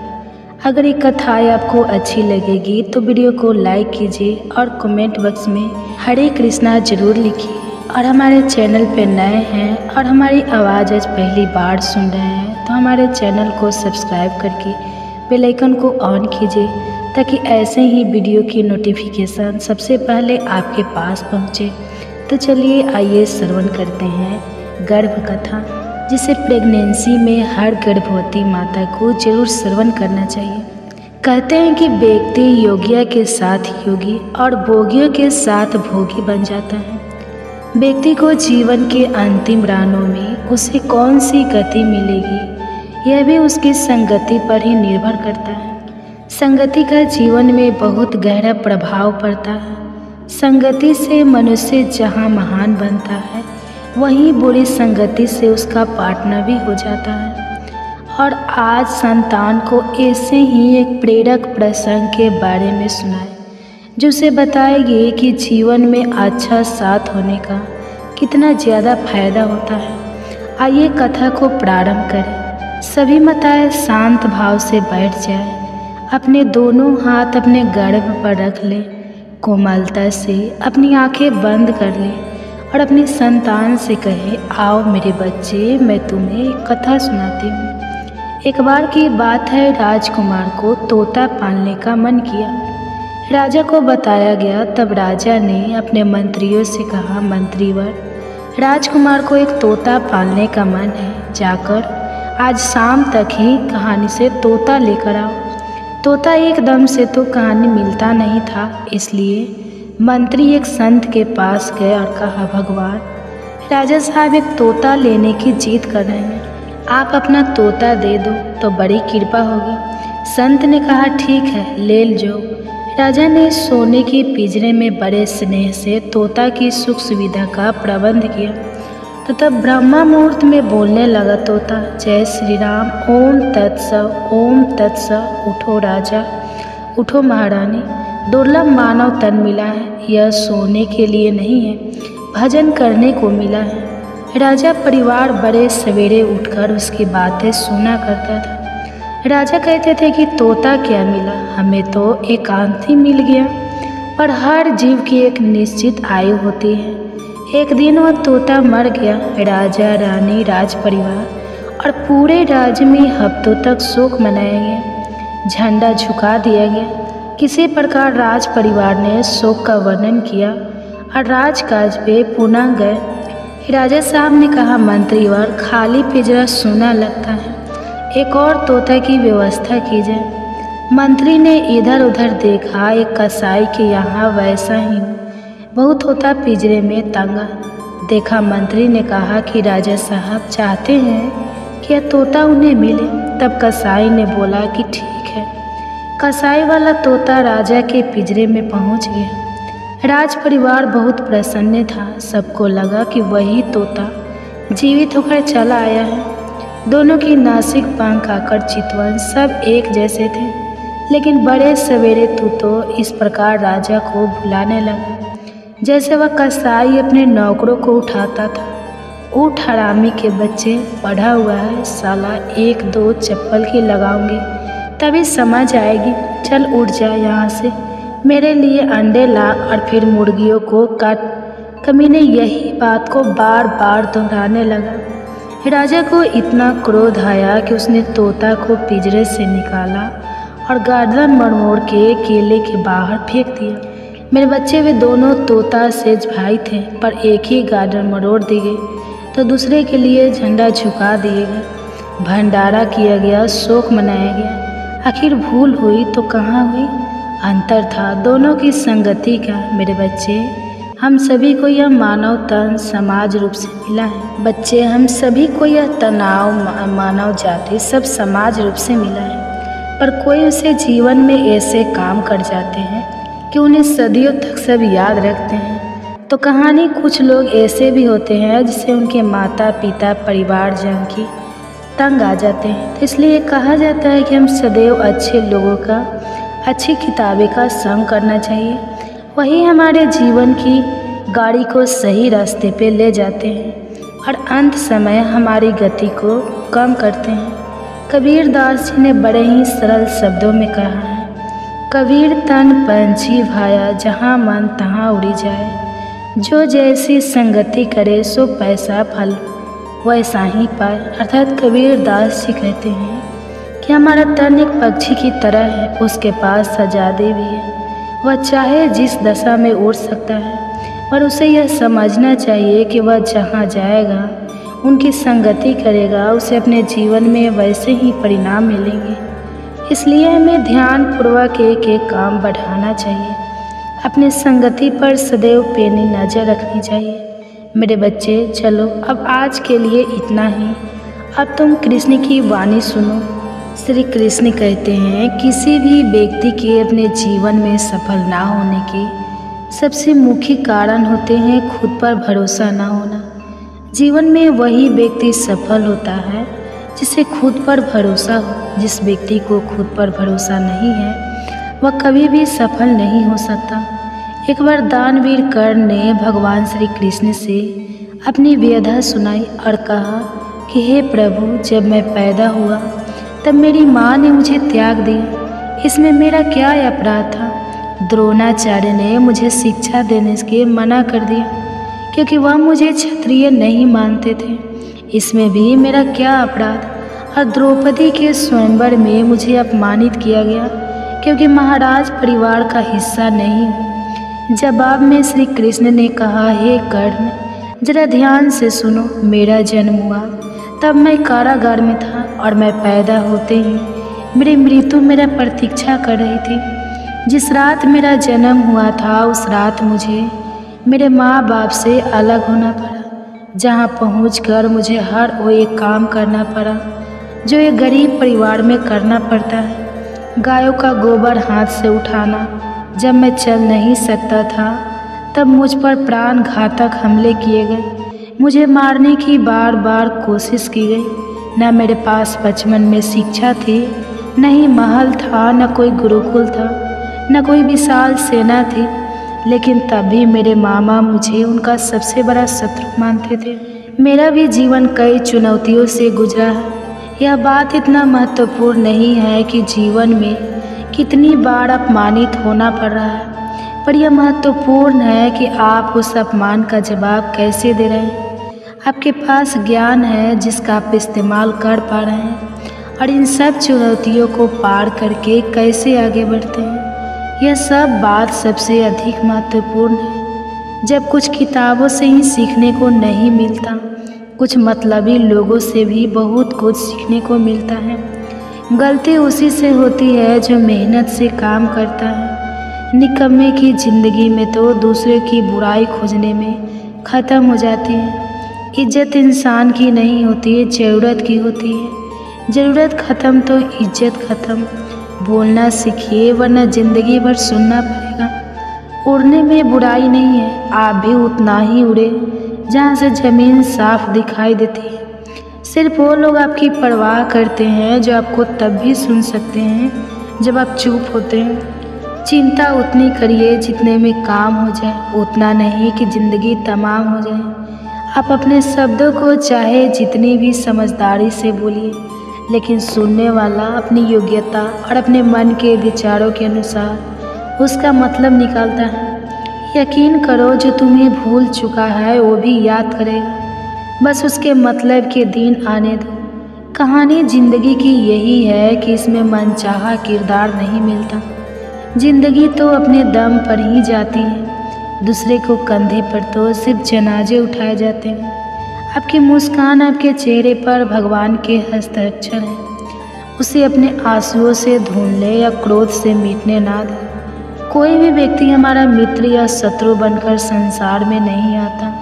S1: अगर ये कथाएँ आपको अच्छी लगेगी तो वीडियो को लाइक कीजिए और कमेंट बॉक्स में हरे कृष्णा जरूर लिखिए। और हमारे चैनल पे नए हैं और हमारी आवाज़ आज पहली बार सुन रहे हैं, तो हमारे चैनल को सब्सक्राइब करके बेल आइकन को ऑन कीजिए, ताकि ऐसे ही वीडियो की नोटिफिकेशन सबसे पहले आपके पास पहुँचे। तो चलिए आइए श्रवण करते हैं गर्भ कथा, जिसे प्रेगनेंसी में हर गर्भवती माता को जरूर श्रवण करना चाहिए। कहते हैं कि व्यक्ति योगिया के साथ योगी और भोगियों के साथ भोगी बन जाता है। व्यक्ति को जीवन के अंतिम राहों में उसे कौन सी गति मिलेगी, यह भी उसकी संगति पर ही निर्भर करता है। संगति का जीवन में बहुत गहरा प्रभाव पड़ता है। संगति से मनुष्य जहाँ महान बनता है, वहीं बुरी संगति से उसका पार्टनर भी हो जाता है। और आज संतान को ऐसे ही एक प्रेरक प्रसंग के बारे में सुनाए, जो उसे बताएगी कि जीवन में अच्छा साथ होने का कितना ज़्यादा फायदा होता है। आइए कथा को प्रारंभ करें। सभी माताएं शांत भाव से बैठ जाए, अपने दोनों हाथ अपने गर्भ पर रख लें, कोमलता से अपनी आंखें बंद कर लें और अपनी संतान से कहे, आओ मेरे बच्चे, मैं तुम्हें एक कथा सुनाती हूँ। एक बार की बात है, राजकुमार को तोता पालने का मन किया। राजा को बताया गया। तब राजा ने अपने मंत्रियों से कहा, मंत्रीवर, राजकुमार को एक तोता पालने का मन है, जाकर आज शाम तक ही कहानी से तोता लेकर आओ। तोता एकदम से तो कहानी मिलता नहीं था, इसलिए मंत्री एक संत के पास गए और कहा, भगवान, राजा साहब एक तोता लेने की जिद कर रहे हैं, आप अपना तोता दे दो तो बड़ी कृपा होगी। संत ने कहा, ठीक है, ले लो। राजा ने सोने के पिंजरे में बड़े स्नेह से तोता की सुख सुविधा का प्रबंध किया। तो तब ब्रह्मा मुहूर्त में बोलने लगा तोता, जय श्री राम, ओम तत्सव, ओम तत्सव। उठो राजा, उठो महारानी, दुर्लभ मानव तन मिला है, यह सोने के लिए नहीं है, भजन करने को मिला है। राजा परिवार बड़े सवेरे उठकर उसकी बातें सुना करता था। राजा कहते थे कि तोता क्या मिला, हमें तो एकांत ही मिल गया। पर हर जीव की एक निश्चित आयु होती है। एक दिन वह तोता मर गया। राजा, रानी, राज परिवार और पूरे राज्य में हफ्तों तक शोक मनाया गया, झंडा झुका दिया गया। किसी प्रकार राज परिवार ने शोक का वर्णन किया और राजकाज पे पुनः गए। राजा साहब ने कहा, मंत्रीवर, खाली पिंजरा सूना लगता है, एक और तोता की व्यवस्था की जाए। मंत्री ने इधर उधर देखा, एक कसाई के यहाँ वैसा ही बहुत तोता पिंजरे में तंगा देखा। मंत्री ने कहा कि राजा साहब चाहते हैं कि यह तोता उन्हें मिले। तब कसाई ने बोला कि ठीक है। कसाई वाला तोता राजा के पिंजरे में पहुंच गया। राज परिवार बहुत प्रसन्न था। सबको लगा कि वही तोता जीवित होकर चला आया है। दोनों की नासिक, पंख, आकर, चितवन सब एक जैसे थे। लेकिन बड़े सवेरे तू तो इस प्रकार राजा को बुलाने लगा जैसे वह कसाई अपने नौकरों को उठाता था। उठ हरामी के बच्चे, पढ़ा हुआ है साला, एक दो चप्पल की लगाऊंगी तभी समझ आएगी। चल उठ जा यहाँ से, मेरे लिए अंडे ला और फिर मुर्गियों को काट। कमीने यही बात को बार बार दोहराने लगा। राजा को इतना क्रोध आया कि उसने तोता को पिंजरे से निकाला और गर्दन मरोड़ के केले के बाहर फेंक दिया। मेरे बच्चे वे दोनों तोता सेज भाई थे, पर एक ही गर्दन मरोड़ दी गई तो दूसरे के लिए झंडा झुका दिए गए। भंडारा किया गया, शोक मनाया गया। आखिर भूल हुई तो कहाँ हुई? अंतर था दोनों की संगति का। मेरे बच्चे, हम सभी को यह मानव तन समाज रूप से मिला है। बच्चे, हम सभी को यह तनाव मानव जाति सब समाज रूप से मिला है, पर कोई उसे जीवन में ऐसे काम कर जाते हैं कि उन्हें सदियों तक सब याद रखते हैं। तो कहानी कुछ लोग ऐसे भी होते हैं जिससे उनके माता पिता परिवारजन की तंग आ जाते हैं। तो इसलिए कहा जाता है कि हम सदैव अच्छे लोगों का, अच्छी किताबें का संग करना चाहिए। वही हमारे जीवन की गाड़ी को सही रास्ते पे ले जाते हैं और अंत समय हमारी गति को कम करते हैं। कबीर दास जी ने बड़े ही सरल शब्दों में कहा है, कबीर तन पंछी भाया, जहाँ मन तहाँ उड़ी जाए। जो जैसी संगति करे सो पैसा फल वैसा ही पाए। अर्थात कबीर दास जी कहते हैं कि हमारा तन एक पक्षी की तरह है, उसके पास आज़ादी भी है। वह चाहे जिस दशा में उड़ सकता है, पर उसे यह समझना चाहिए कि वह जहाँ जाएगा, उनकी संगति करेगा, उसे अपने जीवन में वैसे ही परिणाम मिलेंगे। इसलिए हमें ध्यानपूर्वक एक एक काम बढ़ाना चाहिए। अपनी संगति पर सदैव पैनी नज़र रखनी चाहिए। मेरे बच्चे, चलो अब आज के लिए इतना ही। अब तुम कृष्ण की वाणी सुनो। श्री कृष्ण कहते हैं, किसी भी व्यक्ति के अपने जीवन में सफल ना होने के सबसे मुख्य कारण होते हैं खुद पर भरोसा ना होना। जीवन में वही व्यक्ति सफल होता है जिसे खुद पर भरोसा हो। जिस व्यक्ति को खुद पर भरोसा नहीं है वह कभी भी सफल नहीं हो सकता। एक बार दानवीर कर्ण ने भगवान श्री कृष्ण से अपनी व्यथा सुनाई और कहा कि हे प्रभु, जब मैं पैदा हुआ तब मेरी माँ ने मुझे त्याग दिया, इसमें मेरा क्या अपराध था? द्रोणाचार्य ने मुझे शिक्षा देने के मना कर दिया क्योंकि वह मुझे क्षत्रिय नहीं मानते थे, इसमें भी मेरा क्या अपराध? और द्रौपदी के स्वयंवर में मुझे अपमानित किया गया क्योंकि महाराज परिवार का हिस्सा नहीं हूँ। जवाब में श्री कृष्ण ने कहा, हे कर्ण, जरा ध्यान से सुनो। मेरा जन्म हुआ तब मैं कारागार में था और मैं पैदा होते ही मेरी मृत्यु मेरा प्रतीक्षा कर रही थी। जिस रात मेरा जन्म हुआ था उस रात मुझे मेरे माँ बाप से अलग होना पड़ा, जहाँ पहुँचकर मुझे हर वो एक काम करना पड़ा जो एक गरीब परिवार में करना पड़ता है। गायों का गोबर हाथ से उठाना। जब मैं चल नहीं सकता था तब मुझ पर प्राण घातक हमले किए गए। मुझे मारने की बार बार कोशिश की गई। न मेरे पास बचपन में शिक्षा थी, न ही महल था, न कोई गुरुकुल था, न कोई विशाल सेना थी, लेकिन तब भी मेरे मामा मुझे उनका सबसे बड़ा शत्रु मानते थे। मेरा भी जीवन कई चुनौतियों से गुजरा है। यह बात इतना महत्वपूर्ण नहीं है कि जीवन में कितनी बार अपमानित होना पड़ रहा है, पर यह महत्वपूर्ण है कि आप उस अपमान का जवाब कैसे दे रहे हैं। आपके पास ज्ञान है जिसका आप इस्तेमाल कर पा रहे हैं, और इन सब चुनौतियों को पार करके कैसे आगे बढ़ते हैं, यह सब बात सबसे अधिक महत्वपूर्ण है। जब कुछ किताबों से ही सीखने को नहीं मिलता, कुछ मतलबी लोगों से भी बहुत कुछ सीखने को मिलता है। गलती उसी से होती है जो मेहनत से काम करता है। निकम्मे की ज़िंदगी में तो दूसरे की बुराई खोजने में ख़त्म हो जाती है। इज्जत इंसान की नहीं होती है, ज़रूरत की होती है। ज़रूरत ख़त्म तो इज्जत ख़त्म। बोलना सीखिए वरना ज़िंदगी भर सुनना पड़ेगा। उड़ने में बुराई नहीं है, आप भी उतना ही उड़े जहाँ से ज़मीन साफ दिखाई देती है। सिर्फ वो लोग आपकी परवाह करते हैं जो आपको तब भी सुन सकते हैं जब आप चुप होते हैं। चिंता उतनी करिए जितने में काम हो जाए, उतना नहीं कि ज़िंदगी तमाम हो जाए। आप अपने शब्दों को चाहे जितनी भी समझदारी से बोलिए, लेकिन सुनने वाला अपनी योग्यता और अपने मन के विचारों के अनुसार उसका मतलब निकालता है। यकीन करो, जो तुम्हें भूल चुका है वो भी याद करेगा, बस उसके मतलब के दिन आने दो। कहानी ज़िंदगी की यही है कि इसमें मनचाहा किरदार नहीं मिलता। ज़िंदगी तो अपने दम पर ही जाती है, दूसरे को कंधे पर तो सिर्फ जनाजे उठाए जाते हैं। आपकी मुस्कान आपके चेहरे पर भगवान के हस्ताक्षर हैं। उसे अपने आंसुओं से धुन ले या क्रोध से मिटने ना दे। कोई भी व्यक्ति हमारा मित्र या शत्रु बनकर संसार में नहीं आता।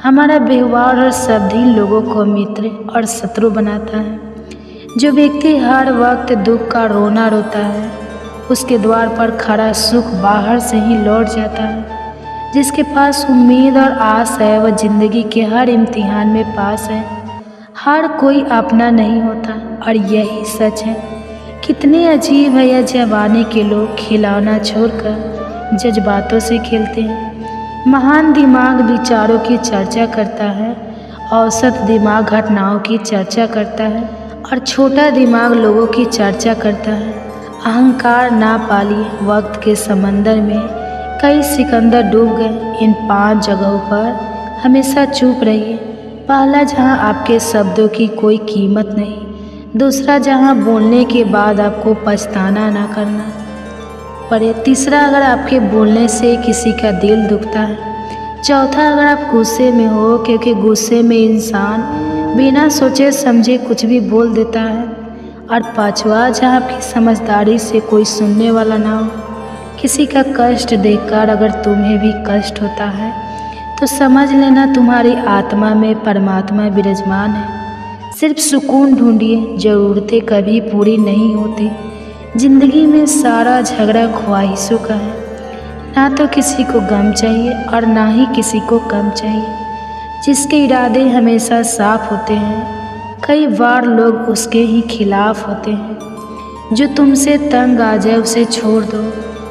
S1: हमारा व्यवहार और शब्द ही लोगों को मित्र और शत्रु बनाता है। जो व्यक्ति हर वक्त दुख का रोना रोता है, उसके द्वार पर खड़ा सुख बाहर से ही लौट जाता है। जिसके पास उम्मीद और आस है, वह जिंदगी के हर इम्तिहान में पास है। हर कोई अपना नहीं होता और यही सच है। कितने अजीब है यह जमाने के लोग खिलौना छोड़कर जज्बातों से खेलते हैं। महान दिमाग विचारों की चर्चा करता है, औसत दिमाग घटनाओं की चर्चा करता है और छोटा दिमाग लोगों की चर्चा करता है। अहंकार ना पालिए, वक्त के समंदर में कई सिकंदर डूब गए। इन 5 जगहों पर हमेशा चुप रहिए। पहला, जहां आपके शब्दों की कोई कीमत नहीं। दूसरा, जहां बोलने के बाद आपको पछताना ना करना पड़े। तीसरा, अगर आपके बोलने से किसी का दिल दुखता है। चौथा, अगर आप गुस्से में हो, क्योंकि गुस्से में इंसान बिना सोचे समझे कुछ भी बोल देता है। और पांचवा, जहाँ आपकी समझदारी से कोई सुनने वाला ना हो। किसी का कष्ट देखकर अगर तुम्हें भी कष्ट होता है तो समझ लेना तुम्हारी आत्मा में परमात्मा विराजमान है। सिर्फ सुकून ढूंढिए, ज़रूरतें कभी पूरी नहीं होती। जिंदगी में सारा झगड़ा ख्वाहिशों का है। ना तो किसी को गम चाहिए और ना ही किसी को कम चाहिए। जिसके इरादे हमेशा साफ होते हैं, कई बार लोग उसके ही खिलाफ होते हैं। जो तुमसे तंग आ जाए उसे छोड़ दो,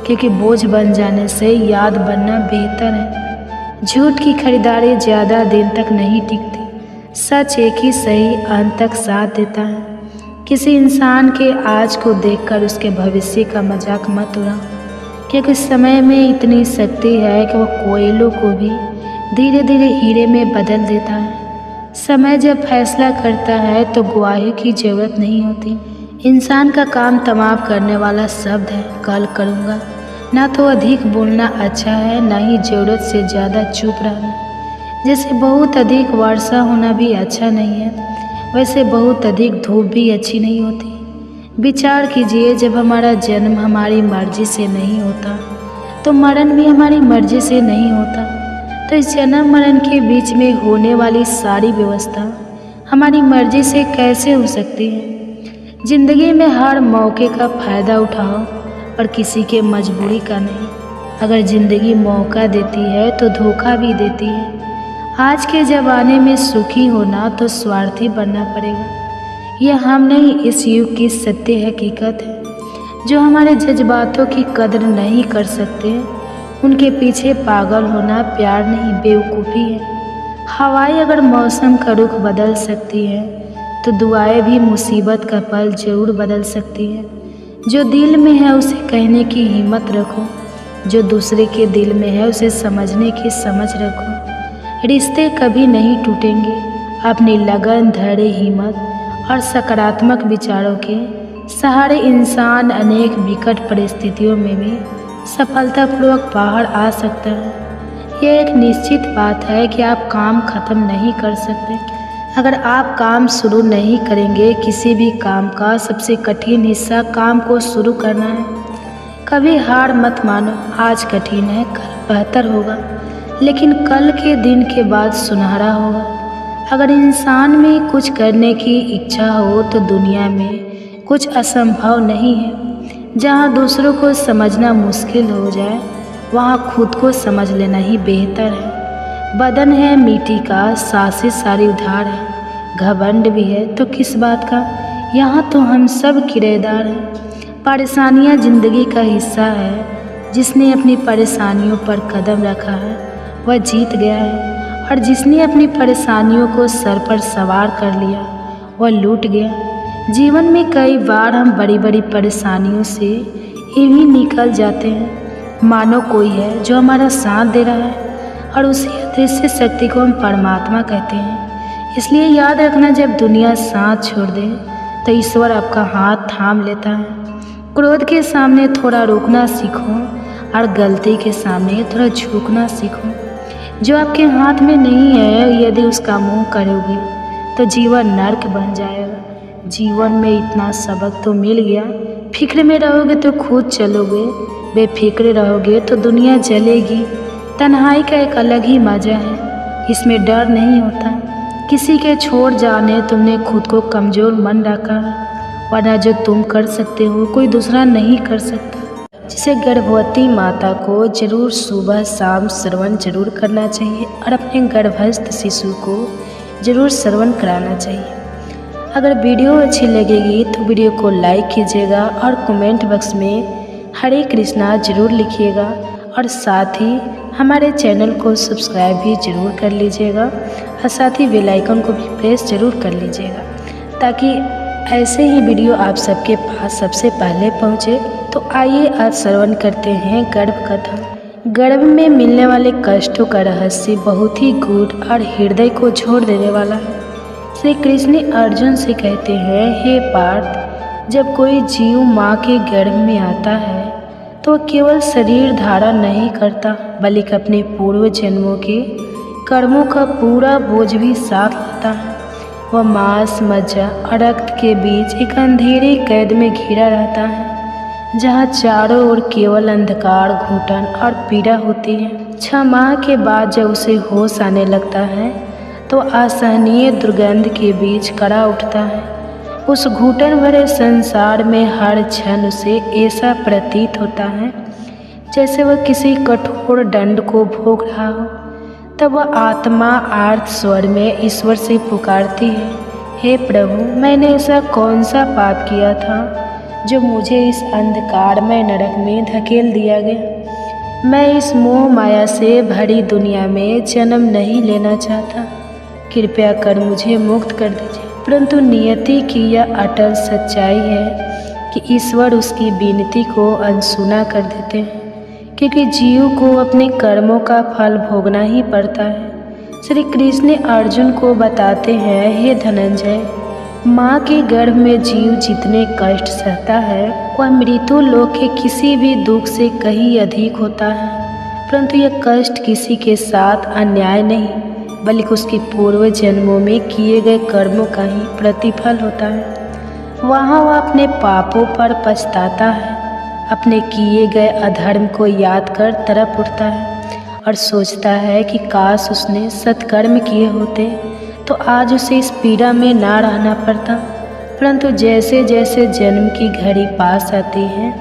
S1: क्योंकि बोझ बन जाने से याद बनना बेहतर है। झूठ की खरीदारी ज़्यादा दिन तक नहीं टिकती। सच एक ही सही अंत तक साथ देता है। किसी इंसान के आज को देखकर उसके भविष्य का मजाक मत उड़ाओ, क्योंकि समय में इतनी शक्ति है कि वह कोयलों को भी धीरे धीरे हीरे में बदल देता है। समय जब फैसला करता है तो गवाही की जरूरत नहीं होती। इंसान का काम तमाम करने वाला शब्द है, कल करूँगा। ना तो अधिक बोलना अच्छा है, ना ही ज़रूरत से ज़्यादा चुप रहना। जैसे बहुत अधिक वर्षा होना भी अच्छा नहीं है, वैसे बहुत अधिक धूप भी अच्छी नहीं होती। विचार कीजिए, जब हमारा जन्म हमारी मर्जी से नहीं होता तो मरण भी हमारी मर्जी से नहीं होता। तो इस जन्म मरण के बीच में होने वाली सारी व्यवस्था हमारी मर्जी से कैसे हो सकती है। ज़िंदगी में हर मौके का फ़ायदा उठाओ और किसी के मजबूरी का नहीं। अगर ज़िंदगी मौका देती है तो धोखा भी देती है। आज के ज़माने में सुखी होना तो स्वार्थी बनना पड़ेगा। यह हम नहीं, इस युग की सत्य हकीकत है। जो हमारे जज्बातों की कदर नहीं कर सकते, उनके पीछे पागल होना प्यार नहीं, बेवकूफ़ी है। हवाएं अगर मौसम का रुख बदल सकती है तो दुआएं भी मुसीबत का पल जरूर बदल सकती है। जो दिल में है उसे कहने की हिम्मत रखो, जो दूसरे के दिल में है उसे समझने की समझ रखो। रिश्ते कभी नहीं टूटेंगे। अपनी लगन, धैर्य, हिम्मत और सकारात्मक विचारों के सहारे इंसान अनेक विकट परिस्थितियों में भी सफलतापूर्वक बाहर आ सकता है। यह एक निश्चित बात है कि आप काम खत्म नहीं कर सकते। अगर आप काम शुरू नहीं करेंगे, किसी भी काम का सबसे कठिन हिस्सा काम को शुरू करना है। कभी हार मत मानो। आज कठिन है, कल बेहतर होगा, लेकिन कल के दिन के बाद सुनहरा होगा। अगर इंसान में कुछ करने की इच्छा हो तो दुनिया में कुछ असंभव नहीं है। जहाँ दूसरों को समझना मुश्किल हो जाए, वहाँ खुद को समझ लेना ही बेहतर है। बदन है मिट्टी का, सांसें सारी उधार है। घमंड भी है तो किस बात का, यहाँ तो हम सब किराएदार हैं। परेशानियां जिंदगी का हिस्सा है। जिसने अपनी परेशानियों पर कदम रखा है वह जीत गया है, और जिसने अपनी परेशानियों को सर पर सवार कर लिया वह लूट गया। जीवन में कई बार हम बड़ी बड़ी परेशानियों से यूं ही निकल जाते हैं मानो कोई है जो हमारा साथ दे रहा है, और उसी अदृश्य शक्ति को हम परमात्मा कहते हैं। इसलिए याद रखना, जब दुनिया साथ छोड़ दे तो ईश्वर आपका हाथ थाम लेता है। क्रोध के सामने थोड़ा रुकना सीखो और गलती के सामने थोड़ा झुकना सीखो। जो आपके हाथ में नहीं है, यदि उसका मुंह करोगे तो जीवन नर्क बन जाएगा। जीवन में इतना सबक तो मिल गया, फिक्र में रहोगे तो खुद चलोगे, बेफिक्र रहोगे तो दुनिया जलेगी। तन्हाई का एक अलग ही मजा है, इसमें डर नहीं होता किसी के छोड़ जाने। तुमने खुद को कमज़ोर मन रखा है, वरना जो तुम कर सकते हो कोई दूसरा नहीं कर सकता। जिसे गर्भवती माता को जरूर सुबह शाम श्रवण जरूर करना चाहिए, और अपने गर्भस्थ शिशु को जरूर श्रवण कराना चाहिए। अगर वीडियो अच्छी लगेगी तो वीडियो को लाइक कीजिएगा, और कमेंट बॉक्स में हरे कृष्णा जरूर लिखिएगा, और साथ ही हमारे चैनल को सब्सक्राइब भी जरूर कर लीजिएगा, और साथ ही बेल आइकन को भी प्रेस जरूर कर लीजिएगा, ताकि ऐसे ही वीडियो आप सबके पास सबसे पहले पहुँचे। तो आइए आज श्रवण करते हैं गर्भ कथा। गर्भ में मिलने वाले कष्टों का रहस्य बहुत ही गूढ़ और हृदय को झोड़ देने वाला है। श्री कृष्ण अर्जुन से कहते हैं, हे पार्थ, जब कोई जीव माँ के गर्भ में आता है तो केवल शरीर धारण नहीं करता, बल्कि अपने पूर्व जन्मों के कर्मों का पूरा बोझ भी साथ लाता है। वह मांस, मज्जा और रक्त के बीच एक अंधेरे कैद में घिरा रहता है, जहाँ चारों ओर केवल अंधकार, घुटन और पीड़ा होती है। 6 माह के बाद जब उसे होश आने लगता है तो असहनीय दुर्गंध के बीच कड़ा उठता है। उस घुटन भरे संसार में हर क्षण उसे ऐसा प्रतीत होता है जैसे वह किसी कठोर दंड को भोग रहा हो। तब वह आत्मा आर्त स्वर में ईश्वर से पुकारती है, हे प्रभु, मैंने ऐसा कौन सा पाप किया था जो मुझे इस अंधकारमय नरक में धकेल दिया गया। मैं इस मोह माया से भरी दुनिया में जन्म नहीं लेना चाहता, कृपया कर मुझे मुक्त कर दीजिए। परंतु नियति की यह अटल सच्चाई है कि ईश्वर उसकी विनती को अनसुना कर देते हैं, क्योंकि जीव को अपने कर्मों का फल भोगना ही पड़ता है। श्री कृष्ण अर्जुन को बताते हैं, हे धनंजय, माँ के गर्भ में जीव जितने कष्ट सहता है वह मृत्यु लोक के किसी भी दुख से कहीं अधिक होता है। परंतु यह कष्ट किसी के साथ अन्याय नहीं, बल्कि उसके पूर्व जन्मों में किए गए कर्मों का ही प्रतिफल होता है। वहाँ वह अपने पापों पर पछताता है, अपने किए गए अधर्म को याद कर तड़प उठता है और सोचता है कि काश उसने सत्कर्म किए होते तो आज उसे इस पीड़ा में ना रहना पड़ता। परंतु जैसे जैसे जन्म की घड़ी पास आती है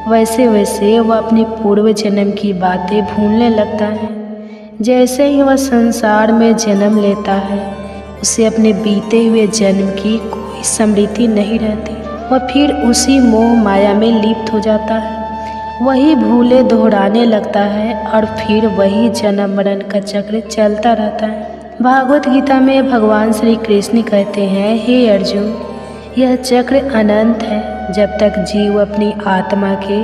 S1: वैसे वैसे वह अपने पूर्व जन्म की बातें भूलने लगता है। जैसे ही वह संसार में जन्म लेता है उसे अपने बीते हुए जन्म की कोई स्मृति नहीं रहती। वह फिर उसी मोह माया में लिप्त हो जाता है, वही भूले दोहराने लगता है और फिर वही जन्म मरण का चक्र चलता रहता है। भागवत गीता में भगवान श्री कृष्ण कहते हैं, हे अर्जुन, यह चक्र अनंत है। जब तक जीव अपनी आत्मा के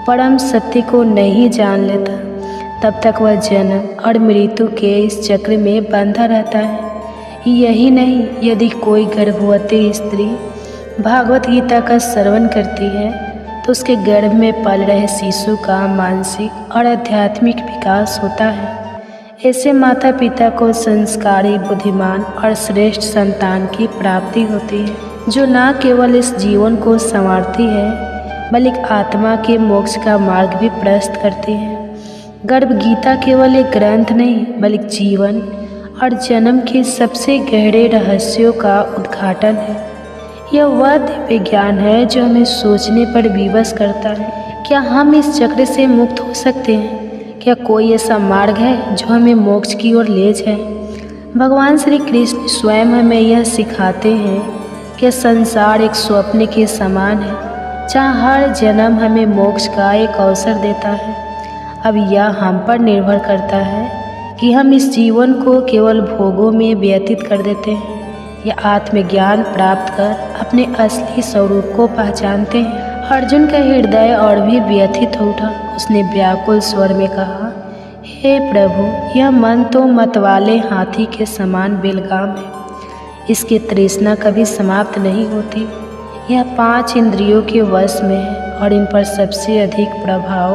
S1: परम सत्य को नहीं जान लेता तब तक वह जन्म और मृत्यु के इस चक्र में बंधा रहता है। यही नहीं, यदि कोई गर्भवती स्त्री भागवत गीता का श्रवण करती है तो उसके गर्भ में पल रहे शिशु का मानसिक और आध्यात्मिक विकास होता है। ऐसे माता पिता को संस्कारी, बुद्धिमान और श्रेष्ठ संतान की प्राप्ति होती है, जो न केवल इस जीवन को संवारती है बल्कि आत्मा के मोक्ष का मार्ग भी प्रशस्त करती है। गर्भ गीता केवल एक ग्रंथ नहीं बल्कि जीवन और जन्म के सबसे गहरे रहस्यों का उद्घाटन है। यह वह दिव्य ज्ञान है जो हमें सोचने पर विवश करता है। क्या हम इस चक्र से मुक्त हो सकते हैं? क्या कोई ऐसा मार्ग है जो हमें मोक्ष की ओर ले जाए? भगवान श्री कृष्ण स्वयं हमें यह सिखाते हैं कि संसार एक स्वप्न के समान है, जहाँ हर जन्म हमें मोक्ष का एक अवसर देता है। अब यह हम पर निर्भर करता है कि हम इस जीवन को केवल भोगों में व्यतीत कर देते हैं या आत्मज्ञान प्राप्त कर अपने असली स्वरूप को पहचानते हैं। अर्जुन का हृदय और भी व्यथित हो उठा। उसने व्याकुल स्वर में कहा, हे प्रभु, यह मन तो मतवाले हाथी के समान बेलगाम है। इसकी तृष्णा कभी समाप्त नहीं होती। यह 5 इंद्रियों के वश में है और इन पर सबसे अधिक प्रभाव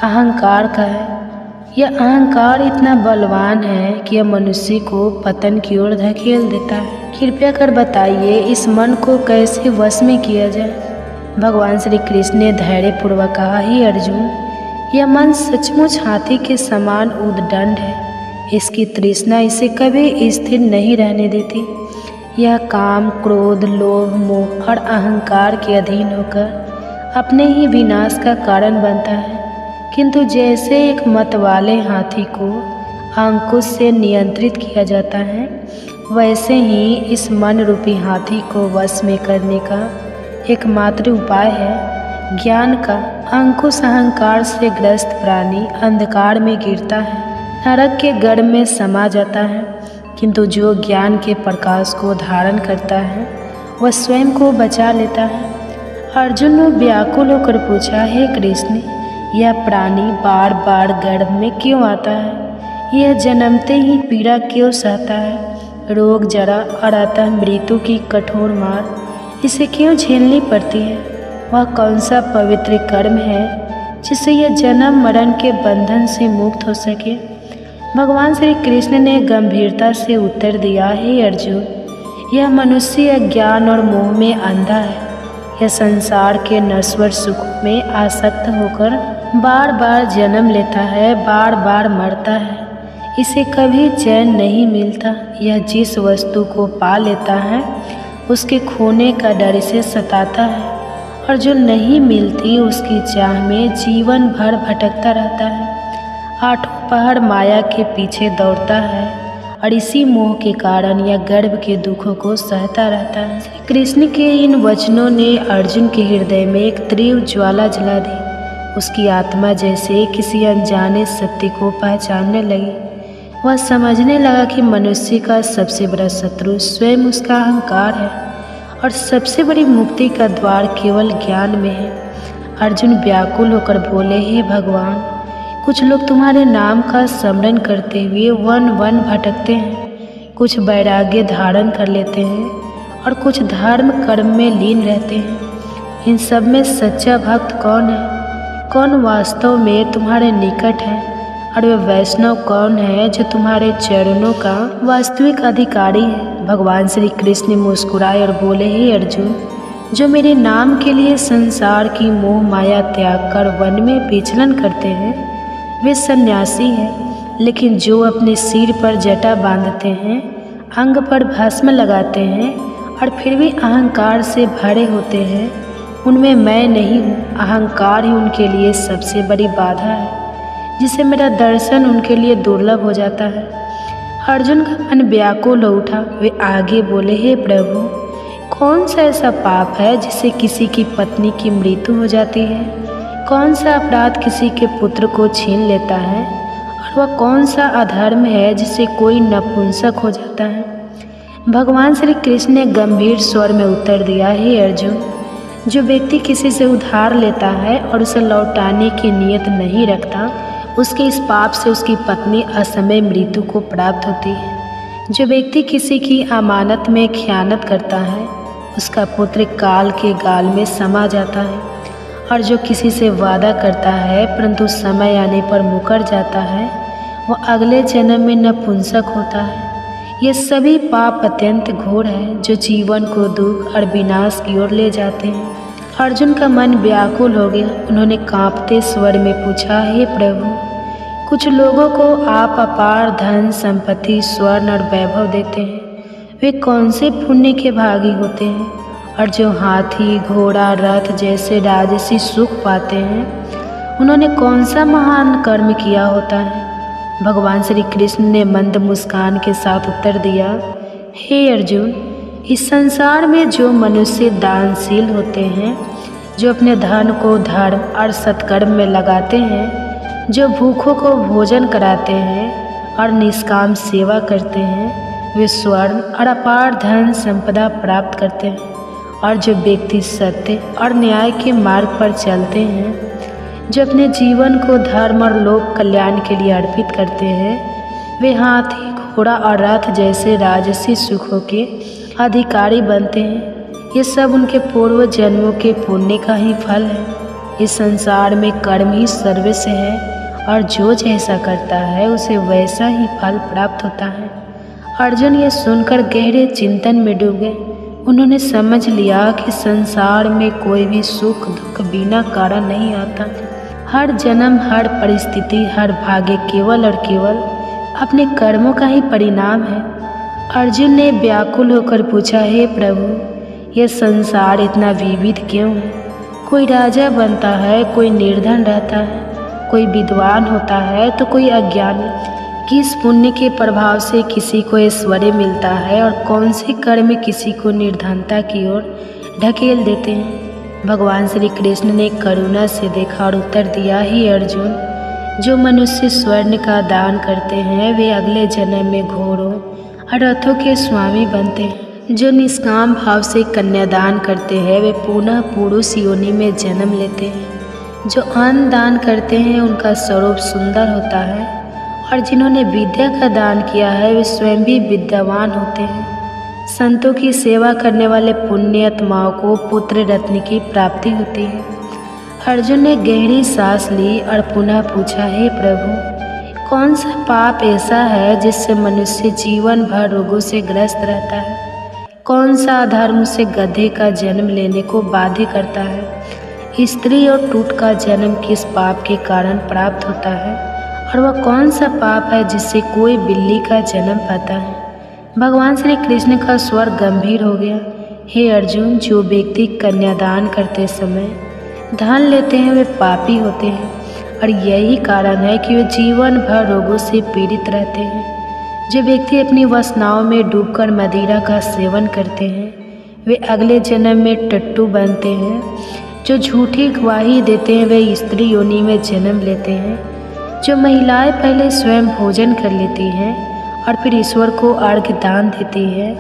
S1: अहंकार का है। यह अहंकार इतना बलवान है कि यह मनुष्य को पतन की ओर धकेल देता है। कृपया कर बताइए, इस मन को कैसे वश में किया जाए? भगवान श्री कृष्ण ने धैर्यपूर्वक कहा, हे अर्जुन, यह मन सचमुच हाथी के समान उद्दंड है। इसकी तृष्णा इसे कभी स्थिर नहीं रहने देती। यह काम, क्रोध, लोभ, मोह और अहंकार के अधीन होकर अपने ही विनाश का कारण बनता है। किंतु जैसे एक मतवाले हाथी को अंकुश से नियंत्रित किया जाता है, वैसे ही इस मन रूपी हाथी को वश में करने का एकमात्र उपाय है ज्ञान का। अंकुश अहंकार से ग्रस्त प्राणी अंधकार में गिरता है, नरक के गर्भ में समा जाता है। किंतु जो ज्ञान के प्रकाश को धारण करता है, वह स्वयं को बचा लेता है। अर्जुन ने व्याकुल होकर पूछा, हे कृष्ण, यह प्राणी बार बार गर्भ में क्यों आता है? यह जन्मते ही पीड़ा क्यों सहता है? रोग, जरा और अतः मृत्यु की कठोर मार इसे क्यों झेलनी पड़ती है? वह कौन सा पवित्र कर्म है जिससे यह जन्म मरण के बंधन से मुक्त हो सके? भगवान श्री कृष्ण ने गंभीरता से उत्तर दिया, हे अर्जुन, यह मनुष्य अज्ञान और मोह में अंधा है। यह संसार के नश्वर सुख में आसक्त होकर बार बार जन्म लेता है, बार बार मरता है। इसे कभी चैन नहीं मिलता। यह जिस वस्तु को पा लेता है, उसके खोने का डर इसे सताता है, और जो नहीं मिलती उसकी चाह में जीवन भर भटकता रहता है। 8 पहर माया के पीछे दौड़ता है और इसी मोह के कारण यह गर्भ के दुखों को सहता रहता है। श्री कृष्ण के इन वचनों ने अर्जुन के हृदय में एक तीव्र ज्वाला जला दी। उसकी आत्मा जैसे किसी अनजाने सत्य को पहचानने लगी। वह समझने लगा कि मनुष्य का सबसे बड़ा शत्रु स्वयं उसका अहंकार है और सबसे बड़ी मुक्ति का द्वार केवल ज्ञान में है। अर्जुन व्याकुल होकर बोले, हे भगवान, कुछ लोग तुम्हारे नाम का स्मरण करते हुए वन वन भटकते हैं, कुछ वैराग्य धारण कर लेते हैं और कुछ धर्म कर्म में लीन रहते हैं। इन सब में सच्चा भक्त कौन है? कौन वास्तव में तुम्हारे निकट है? और वह वैष्णव कौन है जो तुम्हारे चरणों का वास्तविक अधिकारी है? भगवान श्री कृष्ण मुस्कुराए और बोले, हे अर्जुन, जो मेरे नाम के लिए संसार की मोह माया त्याग कर वन में विचलन करते हैं, वे सन्यासी हैं। लेकिन जो अपने सिर पर जटा बांधते हैं, अंग पर भस्म लगाते हैं और फिर भी अहंकार से भरे होते हैं, उनमें मैं नहीं हूँ। अहंकार ही उनके लिए सबसे बड़ी बाधा है, जिसे मेरा दर्शन उनके लिए दुर्लभ हो जाता है। अर्जुन का मन व्याकुल हो उठा। वे आगे बोले, हे प्रभु, कौन सा ऐसा पाप है जिससे किसी की पत्नी की मृत्यु हो जाती है? कौन सा अपराध किसी के पुत्र को छीन लेता है? और वह कौन सा अधर्म है जिससे कोई नपुंसक हो जाता है? भगवान श्री कृष्ण ने गंभीर स्वर में उत्तर दिया, हे अर्जुन, जो व्यक्ति किसी से उधार लेता है और उसे लौटाने की नियत नहीं रखता, उसके इस पाप से उसकी पत्नी असमय मृत्यु को प्राप्त होती है। जो व्यक्ति किसी की अमानत में खयानत करता है, उसका पुत्र काल के गाल में समा जाता है। और जो किसी से वादा करता है परंतु समय आने पर मुकर जाता है, वह अगले जन्म में नपुंसक होता है। ये सभी पाप अत्यंत घोर है जो जीवन को दुख और विनाश की ओर ले जाते हैं। अर्जुन का मन व्याकुल हो गया। उन्होंने कांपते स्वर में पूछा, हे प्रभु, कुछ लोगों को आप अपार धन संपत्ति स्वर्ण और वैभव देते हैं, वे कौन से पुण्य के भागी होते हैं? और जो हाथी घोड़ा रथ जैसे राजसी सुख पाते हैं, उन्होंने कौन सा महान कर्म किया होता है? भगवान श्री कृष्ण ने मंद मुस्कान के साथ उत्तर दिया, हे अर्जुन, इस संसार में जो मनुष्य दानशील होते हैं, जो अपने धन को धर्म और सत्कर्म में लगाते हैं, जो भूखों को भोजन कराते हैं और निष्काम सेवा करते हैं, वे स्वर्ण और अपार धन संपदा प्राप्त करते हैं। और जो व्यक्ति सत्य और न्याय के मार्ग पर चलते हैं, जो अपने जीवन को धर्म और लोक कल्याण के लिए अर्पित करते हैं, वे हाथी, घोड़ा और रथ जैसे राजसी सुखों के अधिकारी बनते हैं। ये सब उनके पूर्व जन्मों के पुण्य का ही फल है। इस संसार में कर्म ही सर्वस्व है और जो जैसा करता है उसे वैसा ही फल प्राप्त होता है। अर्जुन ये सुनकर गहरे चिंतन में डूब गए। उन्होंने समझ लिया कि संसार में कोई भी सुख दुख बिना कारण नहीं आता। हर जन्म, हर परिस्थिति, हर भाग्य केवल और केवल अपने कर्मों का ही परिणाम है। अर्जुन ने व्याकुल होकर पूछा, हे प्रभु, यह संसार इतना विविध क्यों है? कोई राजा बनता है, कोई निर्धन रहता है, कोई विद्वान होता है तो कोई अज्ञानी। किस पुण्य के प्रभाव से किसी को ऐश्वर्य मिलता है और कौन से कर्म किसी को निर्धनता की ओर ढकेल देते हैं? भगवान श्री कृष्ण ने करुणा से देखा और उत्तर दिया, ही अर्जुन, जो मनुष्य स्वर्ण का दान करते हैं वे अगले जन्म में घोड़ों और रथों के स्वामी बनते हैं। जो निष्काम भाव से कन्यादान करते हैं वे पुनः पुरुष योनि में जन्म लेते हैं। जो अन्न दान करते हैं उनका स्वरूप सुंदर होता है और जिन्होंने विद्या का दान किया है वे स्वयं भी विद्यावान होते हैं। संतों की सेवा करने वाले पुण्य आत्माओं को पुत्र रत्न की प्राप्ति होती है। अर्जुन ने गहरी सांस ली और पुनः पूछा, हे प्रभु, कौन सा पाप ऐसा है जिससे मनुष्य जीवन भर रोगों से ग्रस्त रहता है? कौन सा अधर्म उसे गधे का जन्म लेने को बाध्य करता है? स्त्री और टूट का जन्म किस पाप के कारण प्राप्त होता है? और वह कौन सा पाप है जिससे कोई बिल्ली का जन्म पाता है? भगवान श्री कृष्ण का स्वर गंभीर हो गया। हे अर्जुन, जो व्यक्ति कन्यादान करते समय धन लेते हैं वे पापी होते हैं और यही कारण है कि वे जीवन भर रोगों से पीड़ित रहते हैं। जो व्यक्ति अपनी वासनाओं में डूबकर मदिरा का सेवन करते हैं वे अगले जन्म में टट्टू बनते हैं। जो झूठी गवाही देते हैं वे स्त्री योनि में जन्म लेते हैं। जो महिलाएं पहले स्वयं भोजन कर लेती हैं और फिर ईश्वर को अर्घ्य दान देती है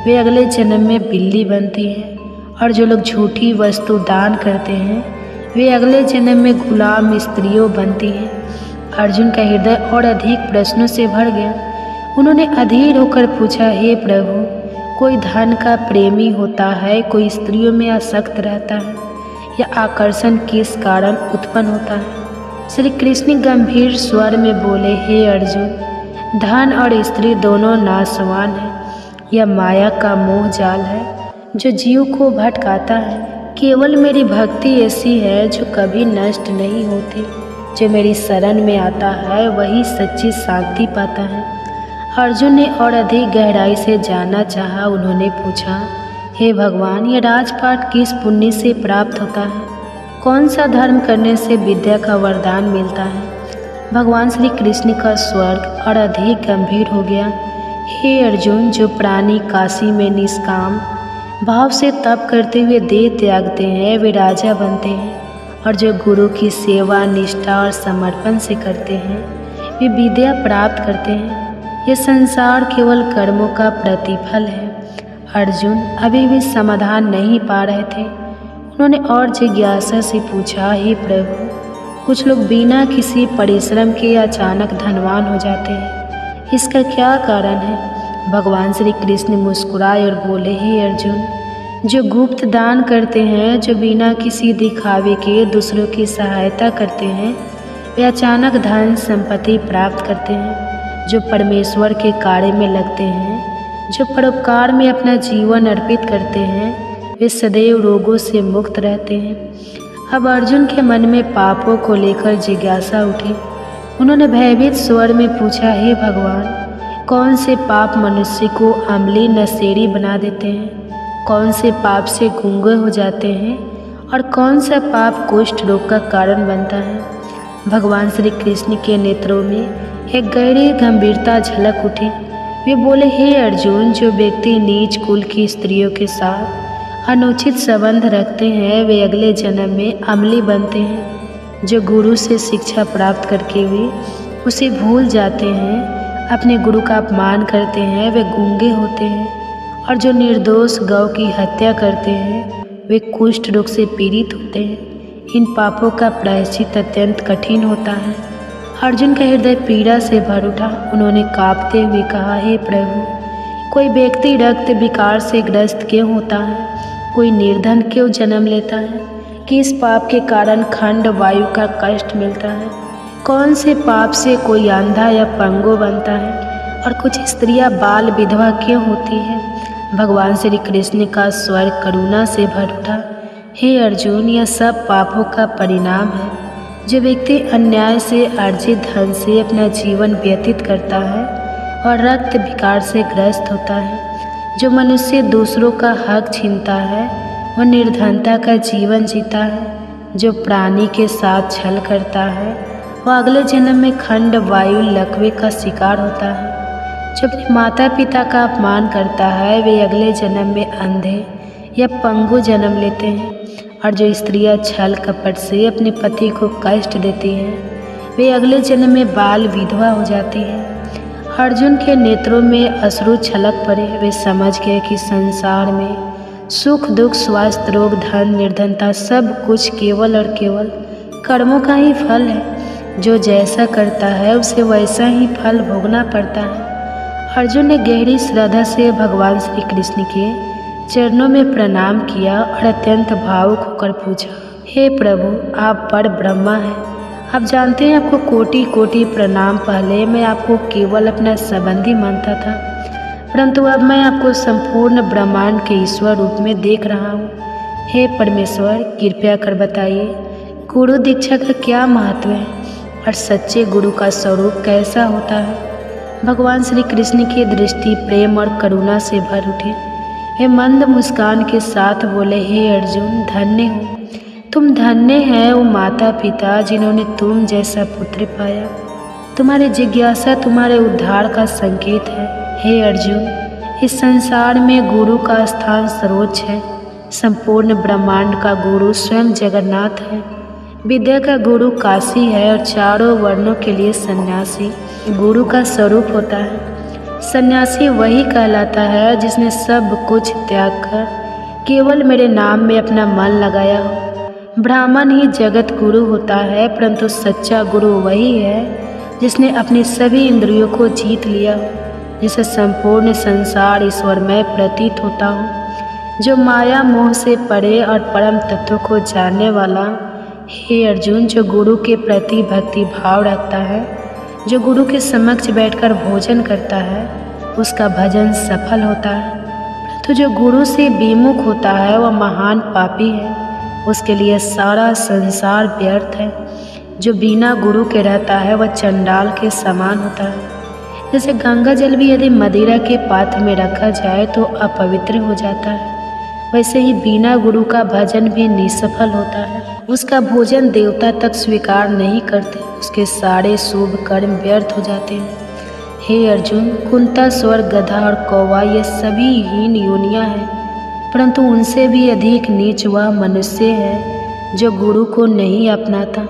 S1: वे अगले जन्म में बिल्ली बनती हैं। और जो लोग झूठी वस्तु दान करते हैं वे अगले जन्म में गुलाम स्त्रियों बनती हैं। अर्जुन का हृदय और अधिक प्रश्नों से भर गया। उन्होंने अधीर होकर पूछा, हे प्रभु, कोई धन का प्रेमी होता है, कोई स्त्रियों में आसक्त रहता है, या आकर्षण किस कारण उत्पन्न होता है? श्री कृष्ण गंभीर स्वर में बोले, हे अर्जुन, धन और स्त्री दोनों नाशवान हैं। यह माया का मोह जाल है जो जीव को भटकाता है। केवल मेरी भक्ति ऐसी है जो कभी नष्ट नहीं होती। जो मेरी शरण में आता है वही सच्ची शांति पाता है। अर्जुन ने और अधिक गहराई से जानना चाहा। उन्होंने पूछा, हे भगवान, यह राजपाट किस पुण्य से प्राप्त होता है? कौन सा धर्म करने से विद्या का वरदान मिलता है? भगवान श्री कृष्ण का स्वर और अधिक गंभीर हो गया। हे अर्जुन, जो प्राणी काशी में निष्काम भाव से तप करते हुए देह त्यागते हैं वे राजा बनते हैं, और जो गुरु की सेवा निष्ठा और समर्पण से करते हैं वे विद्या प्राप्त करते हैं। ये संसार केवल कर्मों का प्रतिफल है। अर्जुन अभी भी समाधान नहीं पा रहे थे। उन्होंने और जिज्ञासा से पूछा, हे प्रभु, कुछ लोग बिना किसी परिश्रम के अचानक धनवान हो जाते हैं, इसका क्या कारण है? भगवान श्री कृष्ण मुस्कुराए और बोले, हे अर्जुन, जो गुप्त दान करते हैं, जो बिना किसी दिखावे के दूसरों की सहायता करते हैं, वे अचानक धन संपत्ति प्राप्त करते हैं। जो परमेश्वर के कार्य में लगते हैं, जो परोपकार में अपना जीवन अर्पित करते हैं, वे सदैव रोगों से मुक्त रहते हैं। अब अर्जुन के मन में पापों को लेकर जिज्ञासा उठी। उन्होंने भयभीत स्वर में पूछा, हे भगवान, कौन से पाप मनुष्य को अम्ली नशेड़ी बना देते हैं? कौन से पाप से गूंगे हो जाते हैं और कौन सा पाप कुष्ठ रोग का कारण बनता है? भगवान श्री कृष्ण के नेत्रों में एक गहरी गंभीरता झलक उठी। वे बोले, हे अर्जुन, जो व्यक्ति नीच कुल की स्त्रियों के साथ अनुचित संबंध रखते हैं वे अगले जन्म में अमली बनते हैं। जो गुरु से शिक्षा प्राप्त करके भी उसे भूल जाते हैं, अपने गुरु का अपमान करते हैं, वे गूंगे होते हैं। और जो निर्दोष गौ की हत्या करते हैं वे कुष्ठ रोग से पीड़ित होते हैं। इन पापों का प्रायश्चित अत्यंत कठिन होता है। अर्जुन का हृदय पीड़ा से भर उठा। उन्होंने कांपते हुए कहा, हे प्रभु, कोई व्यक्ति रक्त विकार से ग्रस्त क्यों होता है? कोई निर्धन क्यों जन्म लेता है? किस पाप के कारण खंड वायु का कष्ट मिलता है? कौन से पाप से कोई अंधा या पंगु बनता है? और कुछ स्त्रियां बाल विधवा क्यों होती है? भगवान श्री कृष्ण का स्वर करुणा से भर उठा। हे अर्जुन, यह सब पापों का परिणाम है। जो व्यक्ति अन्याय से अर्जित धन से अपना जीवन व्यतीत करता है और रक्त विकार से ग्रस्त होता है, जो मनुष्य दूसरों का हक छीनता है वह निर्धनता का जीवन जीता है। जो प्राणी के साथ छल करता है वह अगले जन्म में खंड वायु लकवे का शिकार होता है। जो अपने माता पिता का अपमान करता है वे अगले जन्म में अंधे या पंगु जन्म लेते हैं। और जो स्त्रियां छल कपट से अपने पति को कष्ट देती हैं वे अगले जन्म में बाल विधवा हो जाती हैं। अर्जुन के नेत्रों में अश्रु छलक पड़े। वे समझ गए कि संसार में सुख दुख स्वास्थ्य रोग धन निर्धनता सब कुछ केवल और केवल कर्मों का ही फल है। जो जैसा करता है उसे वैसा ही फल भोगना पड़ता है। अर्जुन ने गहरी श्रद्धा से भगवान श्री कृष्ण के चरणों में प्रणाम किया और अत्यंत भावुक होकर पूछा, हे प्रभु, आप पर ब्रह्मा हैं। आप जानते हैं आपको कोटि कोटि प्रणाम। पहले मैं आपको केवल अपना संबंधी मानता था, परंतु अब मैं आपको संपूर्ण ब्रह्मांड के ईश्वर रूप में देख रहा हूँ। हे परमेश्वर, कृपया कर बताइए गुरु दीक्षा का क्या महत्व है और सच्चे गुरु का स्वरूप कैसा होता है? भगवान श्री कृष्ण की दृष्टि प्रेम और करुणा से भर उठी। वे मंद मुस्कान के साथ बोले, हे अर्जुन, धन्य हो तुम, धन्य है वो माता पिता जिन्होंने तुम जैसा पुत्र पाया। तुम्हारी जिज्ञासा तुम्हारे उद्धार का संकेत है। हे अर्जुन, इस संसार में गुरु का स्थान सर्वोच्च है। संपूर्ण ब्रह्मांड का गुरु स्वयं जगन्नाथ है। विद्या का गुरु काशी है और चारों वर्णों के लिए सन्यासी गुरु का स्वरूप होता है। सन्यासी वही कहलाता है जिसने सब कुछ त्याग कर केवल मेरे नाम में अपना मन लगाया हो। ब्राह्मण ही जगत गुरु होता है, परंतु सच्चा गुरु वही है जिसने अपनी सभी इंद्रियों को जीत लिया हो, जिसे संपूर्ण संसार ईश्वरमय प्रतीत होता हो, जो माया मोह से परे और परम तत्व को जानने वाला। हे अर्जुन, जो गुरु के प्रति भक्ति भाव रखता है, जो गुरु के समक्ष बैठकर भोजन करता है, उसका भजन सफल होता है। परंतु जो गुरु से विमुख होता है वह महान पापी है, उसके लिए सारा संसार व्यर्थ है। जो बिना गुरु के रहता है वह चंडाल के समान होता है। जैसे गंगा जल भी यदि मदिरा के पात्र में रखा जाए तो अपवित्र हो जाता है, वैसे ही बिना गुरु का भजन भी निष्फल होता है। उसका भोजन देवता तक स्वीकार नहीं करते, उसके सारे शुभ कर्म व्यर्थ हो जाते हैं। हे अर्जुन, कुंता, स्वर्ग, गधा और कौवा ये सभी हीन योनियां हैं, परंतु उनसे भी अधिक नीच वह मनुष्य है जो गुरु को नहीं अपनाता।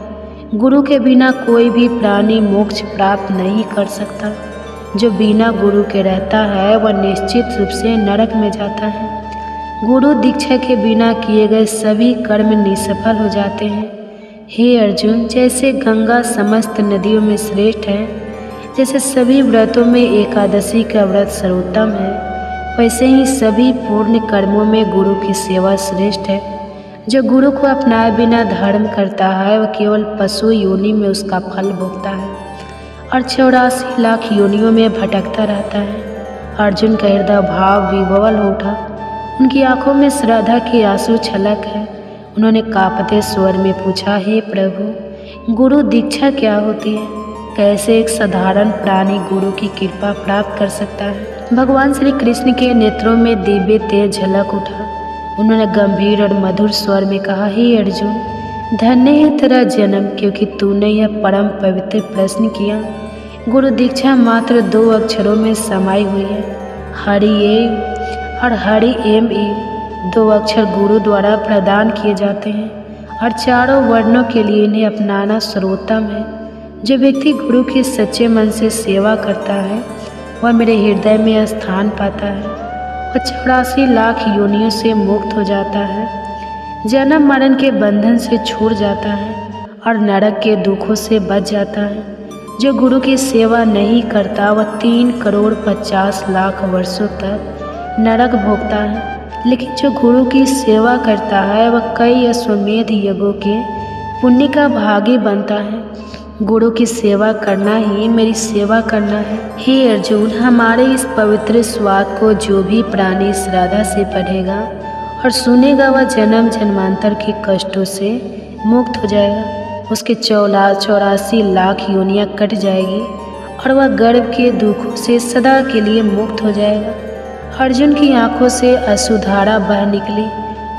S1: गुरु के बिना कोई भी प्राणी मोक्ष प्राप्त नहीं कर सकता। जो बिना गुरु के रहता है वह निश्चित रूप से नरक में जाता है। गुरु दीक्षा के बिना किए गए सभी कर्म निष्फल हो जाते हैं। हे अर्जुन, जैसे गंगा समस्त नदियों में श्रेष्ठ है, जैसे सभी व्रतों में एकादशी का व्रत सर्वोत्तम है, वैसे ही सभी पूर्ण कर्मों में गुरु की सेवा श्रेष्ठ है। जो गुरु को अपनाए बिना धर्म करता है वह केवल पशु योनि में उसका फल भोगता है और 84 लाख योनियों में भटकता रहता है। अर्जुन का हृदय भाव विह्वल हो उठा। उनकी आंखों में श्रद्धा के आंसू छलक है। उन्होंने कांपते स्वर में पूछा, हे प्रभु, गुरु दीक्षा क्या होती है? कैसे एक साधारण प्राणी गुरु की कृपा प्राप्त कर सकता है? भगवान श्री कृष्ण के नेत्रों में दिव्य तेज झलक उठा। उन्होंने गंभीर और मधुर स्वर में कहा, हे अर्जुन, धन्य है तेरा जन्म, क्योंकि तूने यह परम पवित्र प्रश्न किया। गुरु दीक्षा मात्र 2 अक्षरों में समाई हुई है, हरि एव और हरि एम एव। 2 अक्षर गुरु द्वारा प्रदान किए जाते हैं और चारों वर्णों के लिए इन्हें अपनाना सर्वोत्तम है। जो व्यक्ति गुरु की सच्चे मन से सेवा करता है वह मेरे हृदय में स्थान पाता है। वह 84 लाख योनियों से मुक्त हो जाता है, जन्म मरण के बंधन से छूट जाता है और नरक के दुखों से बच जाता है। जो गुरु की सेवा नहीं करता वह 3 करोड़ 50 लाख वर्षों तक नरक भोगता है, लेकिन जो गुरु की सेवा करता है वह कई अश्वमेध यज्ञों के पुण्य का भागी बनता है। गुरु की सेवा करना ही मेरी सेवा करना है। हे अर्जुन, हमारे इस पवित्र स्वाद को जो भी प्राणी श्रद्धा से पढ़ेगा और सुनेगा वह जन्म जन्मांतर के कष्टों से मुक्त हो जाएगा। उसके 84 लाख योनियाँ कट जाएगी और वह गर्भ के दुखों से सदा के लिए मुक्त हो जाएगा। अर्जुन की आंखों से अश्रुधारा बह निकली।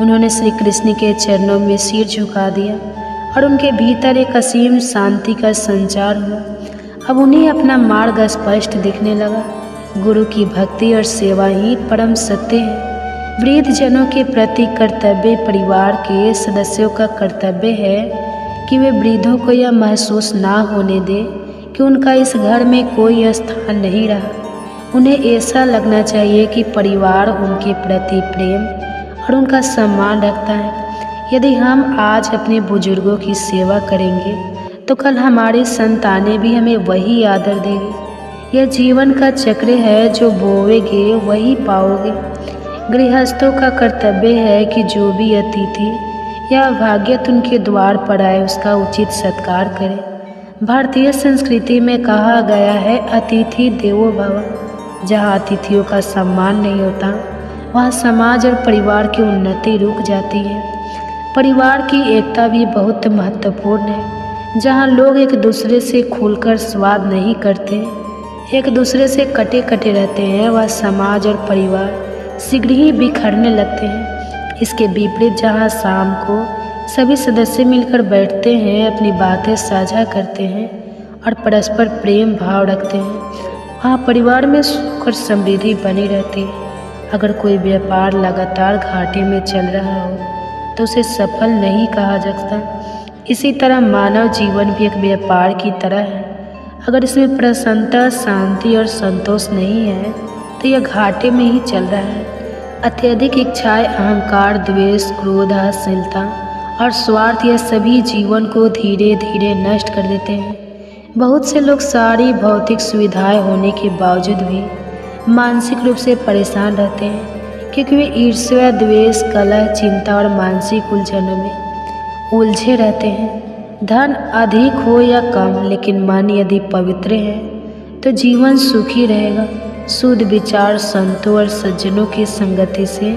S1: उन्होंने श्री कृष्ण के चरणों में सिर झुका दिया और उनके भीतर एक असीम शांति का संचार हुआ। अब उन्हें अपना मार्ग स्पष्ट दिखने लगा। गुरु की भक्ति और सेवा ही परम सत्य है। वृद्ध जनों के प्रति कर्तव्य परिवार के सदस्यों का कर्तव्य है कि वे वृद्धों को यह महसूस ना होने दे कि उनका इस घर में कोई स्थान नहीं रहा। उन्हें ऐसा लगना चाहिए कि परिवार उनके प्रति प्रेम और उनका सम्मान रखता है। यदि हम आज अपने बुजुर्गों की सेवा करेंगे तो कल हमारी संतानें भी हमें वही आदर देगी। यह जीवन का चक्र है, जो बोवेगे वही पाओगे। गृहस्थों का कर्तव्य है कि जो भी अतिथि या भाग्यत उनके द्वार पर आए उसका उचित सत्कार करें। भारतीय संस्कृति में कहा गया है अतिथि देवो भव। जहाँ अतिथियों का सम्मान नहीं होता वहाँ समाज और परिवार की उन्नति रुक जाती है। परिवार की एकता भी बहुत महत्वपूर्ण है। जहाँ लोग एक दूसरे से खुलकर स्वाद नहीं करते, एक दूसरे से कटे कटे रहते हैं, वह समाज और परिवार शीघ्र ही बिखरने लगते हैं। इसके विपरीत जहाँ शाम को सभी सदस्य मिलकर बैठते हैं, अपनी बातें साझा करते हैं और परस्पर प्रेम भाव रखते हैं, वहाँ परिवार में सुख और समृद्धि बनी रहती है। अगर कोई व्यापार लगातार घाटे में चल रहा हो तो उसे सफल नहीं कहा जाता। इसी तरह मानव जीवन भी एक व्यापार की तरह है। अगर इसमें प्रसन्नता, शांति और संतोष नहीं है तो यह घाटे में ही चल रहा है। अत्यधिक इच्छाएं, अहंकार, द्वेष, क्रोध, असहिष्णुता और स्वार्थ यह सभी जीवन को धीरे धीरे नष्ट कर देते हैं। बहुत से लोग सारी भौतिक सुविधाएं होने के बावजूद भी मानसिक रूप से परेशान रहते हैं, क्योंकि वे ईर्ष्या, द्वेष, कलह, चिंता और मानसिक उलझनों में उलझे रहते हैं। धन अधिक हो या कम, लेकिन मन यदि पवित्र है तो जीवन सुखी रहेगा। शुद्ध विचार, संतों और सज्जनों की संगति से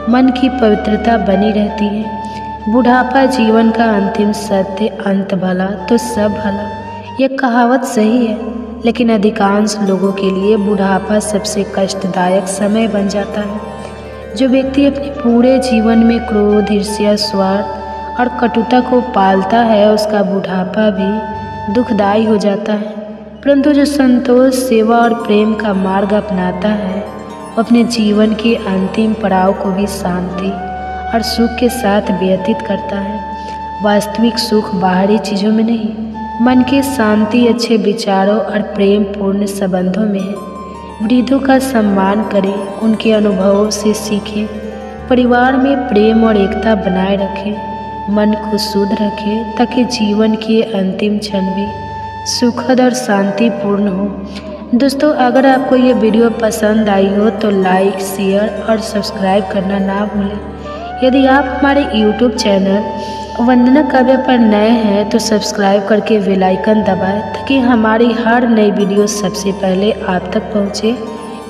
S1: मन की पवित्रता बनी रहती है। बुढ़ापा जीवन का अंतिम सत्य, अंत भला तो सब भला, यह कहावत सही है, लेकिन अधिकांश लोगों के लिए बुढ़ापा सबसे कष्टदायक समय बन जाता है। जो व्यक्ति अपने पूरे जीवन में क्रोध, ईर्ष्या, स्वार्थ और कटुता को पालता है उसका बुढ़ापा भी दुखदायी हो जाता है। परंतु जो संतोष, सेवा और प्रेम का मार्ग अपनाता है वो अपने जीवन के अंतिम पड़ाव को भी शांति और सुख के साथ व्यतीत करता है। वास्तविक सुख बाहरी चीज़ों में नहीं, मन की शांति, अच्छे विचारों और प्रेम पूर्ण संबंधों में है। वृद्धों का सम्मान करें, उनके अनुभवों से सीखें, परिवार में प्रेम और एकता बनाए रखें, मन को शुद्ध रखें ताकि जीवन के अंतिम क्षण भी सुखद और शांतिपूर्ण हो। दोस्तों, अगर आपको ये वीडियो पसंद आई हो तो लाइक, शेयर और सब्सक्राइब करना ना भूलें। यदि आप हमारे YouTube चैनल वंदना काव्य पर नए हैं तो सब्सक्राइब करके बेल आइकन दबाएं ताकि हमारी हर नई वीडियो सबसे पहले आप तक पहुँचे।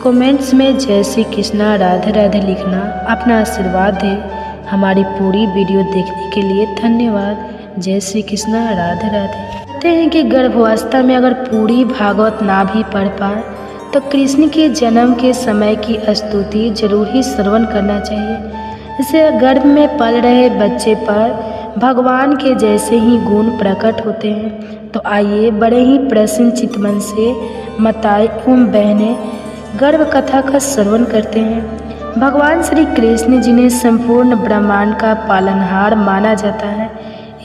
S1: कमेंट्स में जय श्री कृष्णा, राधे राधे लिखना, अपना आशीर्वाद दें। हमारी पूरी वीडियो देखने के लिए धन्यवाद। जय श्री कृष्णा, राधे राधे। कहते हैं कि गर्भावस्था में अगर पूरी भागवत ना भी पढ़ पाए तो कृष्ण के जन्म के समय की स्तुति जरूर ही श्रवण करना चाहिए। इसे गर्भ में पल रहे बच्चे पर भगवान के जैसे ही गुण प्रकट होते हैं। तो आइए बड़े ही प्रसन्न चित्तमन से माताएं एवं बहनें गर्भ कथा का श्रवण करते हैं। भगवान श्री कृष्ण जिन्हें संपूर्ण ब्रह्मांड का पालनहार माना जाता है,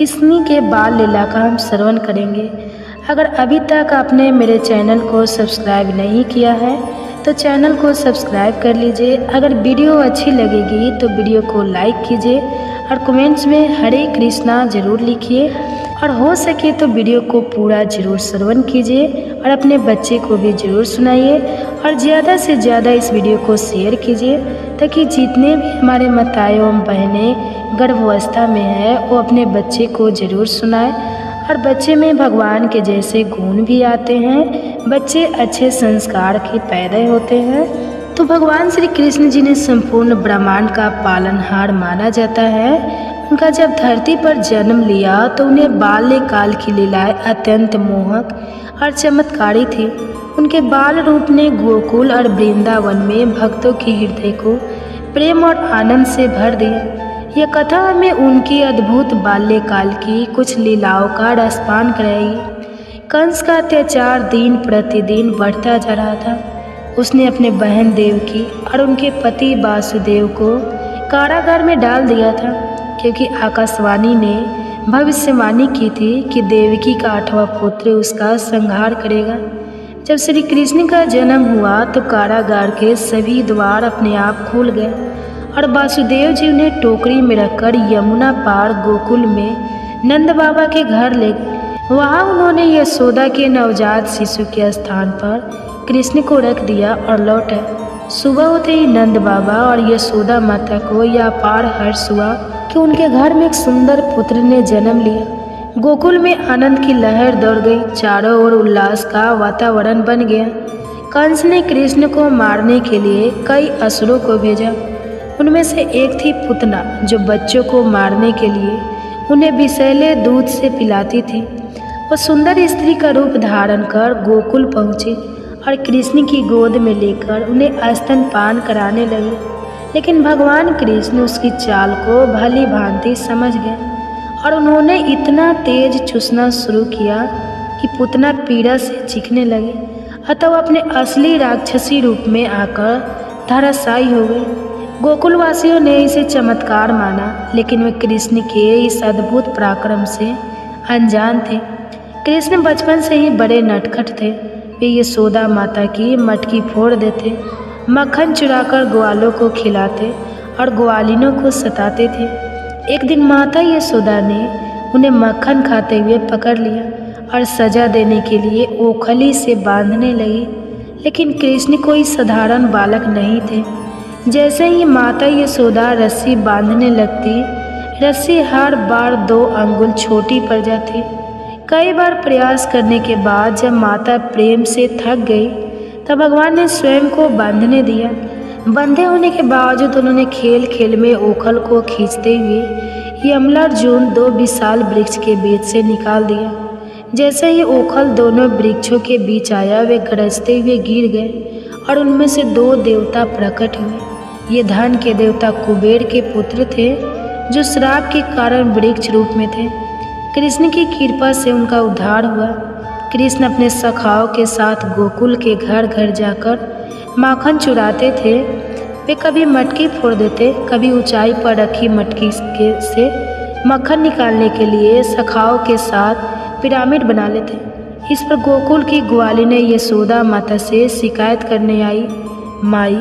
S1: इन्हीं के बाल लीला का हम श्रवण करेंगे। अगर अभी तक आपने मेरे चैनल को सब्सक्राइब नहीं किया है तो चैनल को सब्सक्राइब कर लीजिए। अगर वीडियो अच्छी लगेगी तो वीडियो को लाइक कीजिए और कमेंट्स में हरे कृष्णा ज़रूर लिखिए, और हो सके तो वीडियो को पूरा ज़रूर श्रवण कीजिए और अपने बच्चे को भी ज़रूर सुनाइए, और ज़्यादा से ज़्यादा इस वीडियो को शेयर कीजिए ताकि जितने भी हमारे माताएं एवं बहनें गर्भावस्था में है वो अपने बच्चे को ज़रूर सुनाएं, और बच्चे में भगवान के जैसे गुण भी आते हैं, बच्चे अच्छे संस्कार के पैदा होते हैं। तो भगवान श्री कृष्ण जी ने संपूर्ण ब्रह्मांड का पालनहार माना जाता है। उनका जब धरती पर जन्म लिया तो उन्हें बाल्यकाल की लीलाएं अत्यंत मोहक और चमत्कारी थी। उनके बाल रूप ने गोकुल और वृंदावन में भक्तों के हृदय को प्रेम और आनंद से भर दिया। यह कथा हमें उनकी अद्भुत बाल्यकाल की कुछ लीलाओं का रसपान कराएगी। कंस का अत्याचार दिन प्रतिदिन बढ़ता जा रहा था। उसने अपने बहन देवकी और उनके पति वासुदेव को कारागार में डाल दिया था, क्योंकि आकाशवाणी ने भविष्यवाणी की थी कि देवकी का 8वां पुत्र उसका संहार करेगा। जब श्री कृष्ण का जन्म हुआ तो कारागार के सभी द्वार अपने आप खुल गए और वासुदेव जी उन्हें टोकरी में रखकर यमुना पार गोकुल में नंद बाबा के घर ले गए। वहाँ उन्होंने यशोदा के नवजात शिशु के स्थान पर कृष्ण को रख दिया और लौटे। सुबह होते ही नंद बाबा और यशोदा माता को यह अपार हर्ष हुआ कि उनके घर में एक सुंदर पुत्र ने जन्म लिया। गोकुल में आनंद की लहर दौड़ गई, चारों ओर उल्लास का वातावरण बन गया। कंस ने कृष्ण को मारने के लिए कई असुरों को भेजा। उनमें से एक थी पुतना, जो बच्चों को मारने के लिए उन्हें विषैले दूध से पिलाती थी। वो सुंदर स्त्री का रूप धारण कर गोकुल पहुँची और कृष्ण की गोद में लेकर उन्हें स्तनपान कराने लगे। लेकिन भगवान कृष्ण उसकी चाल को भली भांति समझ गए और उन्होंने इतना तेज चूसना शुरू किया कि पुतना पीड़ा से चीखने लगे। अतः वह अपने असली राक्षसी रूप में आकर धराशायी हो गए। गोकुलवासियों ने इसे चमत्कार माना, लेकिन वे कृष्ण के इस अद्भुत पराक्रम से अनजान थे। कृष्ण बचपन से ही बड़े नटखट थे। वे यशोदा माता की मटकी फोड़ देते, मक्खन चुराकर ग्वालों को खिलाते और ग्वालिनों को सताते थे। एक दिन माता यशोदा ने उन्हें मक्खन खाते हुए पकड़ लिया और सजा देने के लिए ओखली से बांधने लगी। लेकिन कृष्ण कोई साधारण बालक नहीं थे। जैसे ही माता यशोदा रस्सी बांधने लगती, रस्सी हर बार 2 अंगुल छोटी पड़ जाती। कई बार प्रयास करने के बाद जब माता प्रेम से थक गई तब भगवान ने स्वयं को बांधने दिया। बंधे होने के बावजूद उन्होंने खेल खेल में ओखल को खींचते हुए यमलार्जुन 2 विशाल वृक्ष के बीच से निकाल दिया। जैसे ही ओखल दोनों वृक्षों के बीच आया, वे गरजते हुए गिर गए और उनमें से 2 देवता प्रकट हुए। ये धन के देवता कुबेर के पुत्र थे, जो श्राप के कारण वृक्ष रूप में थे। कृष्ण की कृपा से उनका उद्धार हुआ। कृष्ण अपने सखाओं के साथ गोकुल के घर घर जाकर माखन चुराते थे। वे कभी मटकी फोड़ देते, कभी ऊंचाई पर रखी मटकी से मक्खन निकालने के लिए सखाओं के साथ पिरामिड बना लेते। इस पर गोकुल की ग्वालिनें यशोदा माता से शिकायत करने आई, माई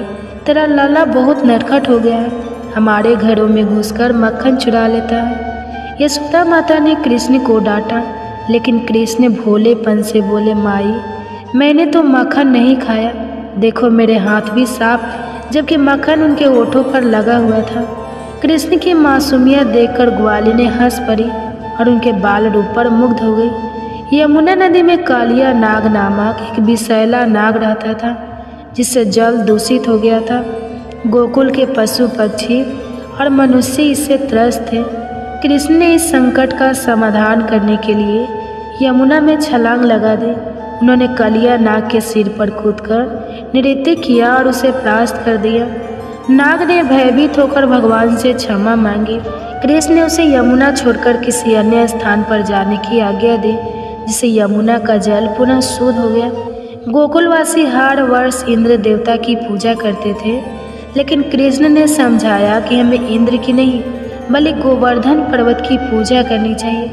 S1: तेरा लाला बहुत नटखट हो गया है, हमारे घरों में घुसकर मक्खन चुरा लेता है। यशोदा माता ने कृष्ण को डांटा, लेकिन कृष्ण भोलेपन से बोले, माई मैंने तो मक्खन नहीं खाया, देखो मेरे हाथ भी साफ, जबकि मक्खन उनके ओठों पर लगा हुआ था। कृष्ण की मासूमियत देखकर ग्वालिनें हंस पड़ी और उनके बाल रूप पर मुग्ध हो गई। यमुना नदी में कालिया नाग नामक एक विषैला नाग रहता था, जिससे जल दूषित हो गया था। गोकुल के पशु पक्षी और मनुष्य इससे त्रस्त थे। कृष्ण ने इस संकट का समाधान करने के लिए यमुना में छलांग लगा दी। उन्होंने कालिया नाग के सिर पर कूदकर नृत्य किया और उसे परास्त कर दिया। नाग ने भयभीत होकर भगवान से क्षमा मांगी। कृष्ण ने उसे यमुना छोड़कर किसी अन्य स्थान पर जाने की आज्ञा दी, जिससे यमुना का जल पुनः शुद्ध हो गया। गोकुलवासी हर वर्ष इंद्र देवता की पूजा करते थे, लेकिन कृष्ण ने समझाया कि हमें इंद्र की नहीं बल्कि गोवर्धन पर्वत की पूजा करनी चाहिए,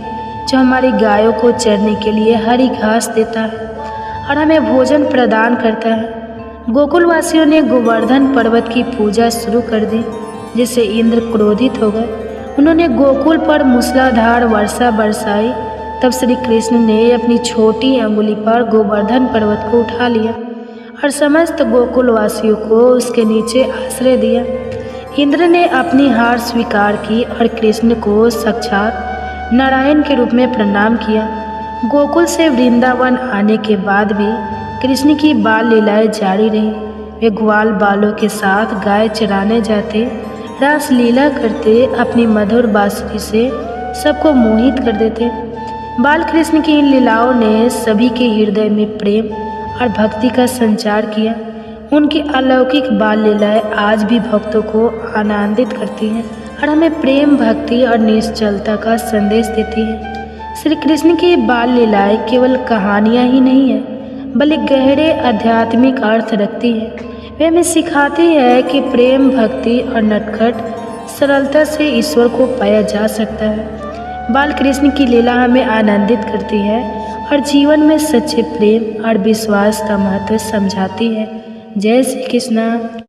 S1: जो हमारी गायों को चरने के लिए हरी घास देता है और हमें भोजन प्रदान करता है। गोकुलवासियों ने गोवर्धन पर्वत की पूजा शुरू कर दी, जिससे इंद्र क्रोधित हो गए। उन्होंने गोकुल पर मूसलाधार वर्षा बरसाई। तब श्री कृष्ण ने अपनी छोटी अंगुली पर गोवर्धन पर्वत को उठा लिया और समस्त गोकुलवासियों को उसके नीचे आश्रय दिया। इंद्र ने अपनी हार स्वीकार की और कृष्ण को साक्षात नारायण के रूप में प्रणाम किया। गोकुल से वृंदावन आने के बाद भी कृष्ण की बाल लीलाएं जारी रही। वे ग्वाल बालों के साथ गाय चराने जाते, रास लीला करते, अपनी मधुर बांसुरी से सबको मोहित कर देते। बाल कृष्ण की इन लीलाओं ने सभी के हृदय में प्रेम और भक्ति का संचार किया। उनकी अलौकिक बाल लीलाएं आज भी भक्तों को आनंदित करती हैं और हमें प्रेम, भक्ति और निश्चलता का संदेश देती है। श्री कृष्ण की बाल लीलाएं केवल कहानियाँ ही नहीं है, बल्कि गहरे आध्यात्मिक अर्थ रखती है। वे हमें सिखाती है कि प्रेम, भक्ति और नटखट सरलता से ईश्वर को पाया जा सकता है। बाल कृष्ण की लीला हमें आनंदित करती है और जीवन में सच्चे प्रेम और विश्वास का महत्व समझाती है। जय श्री कृष्ण।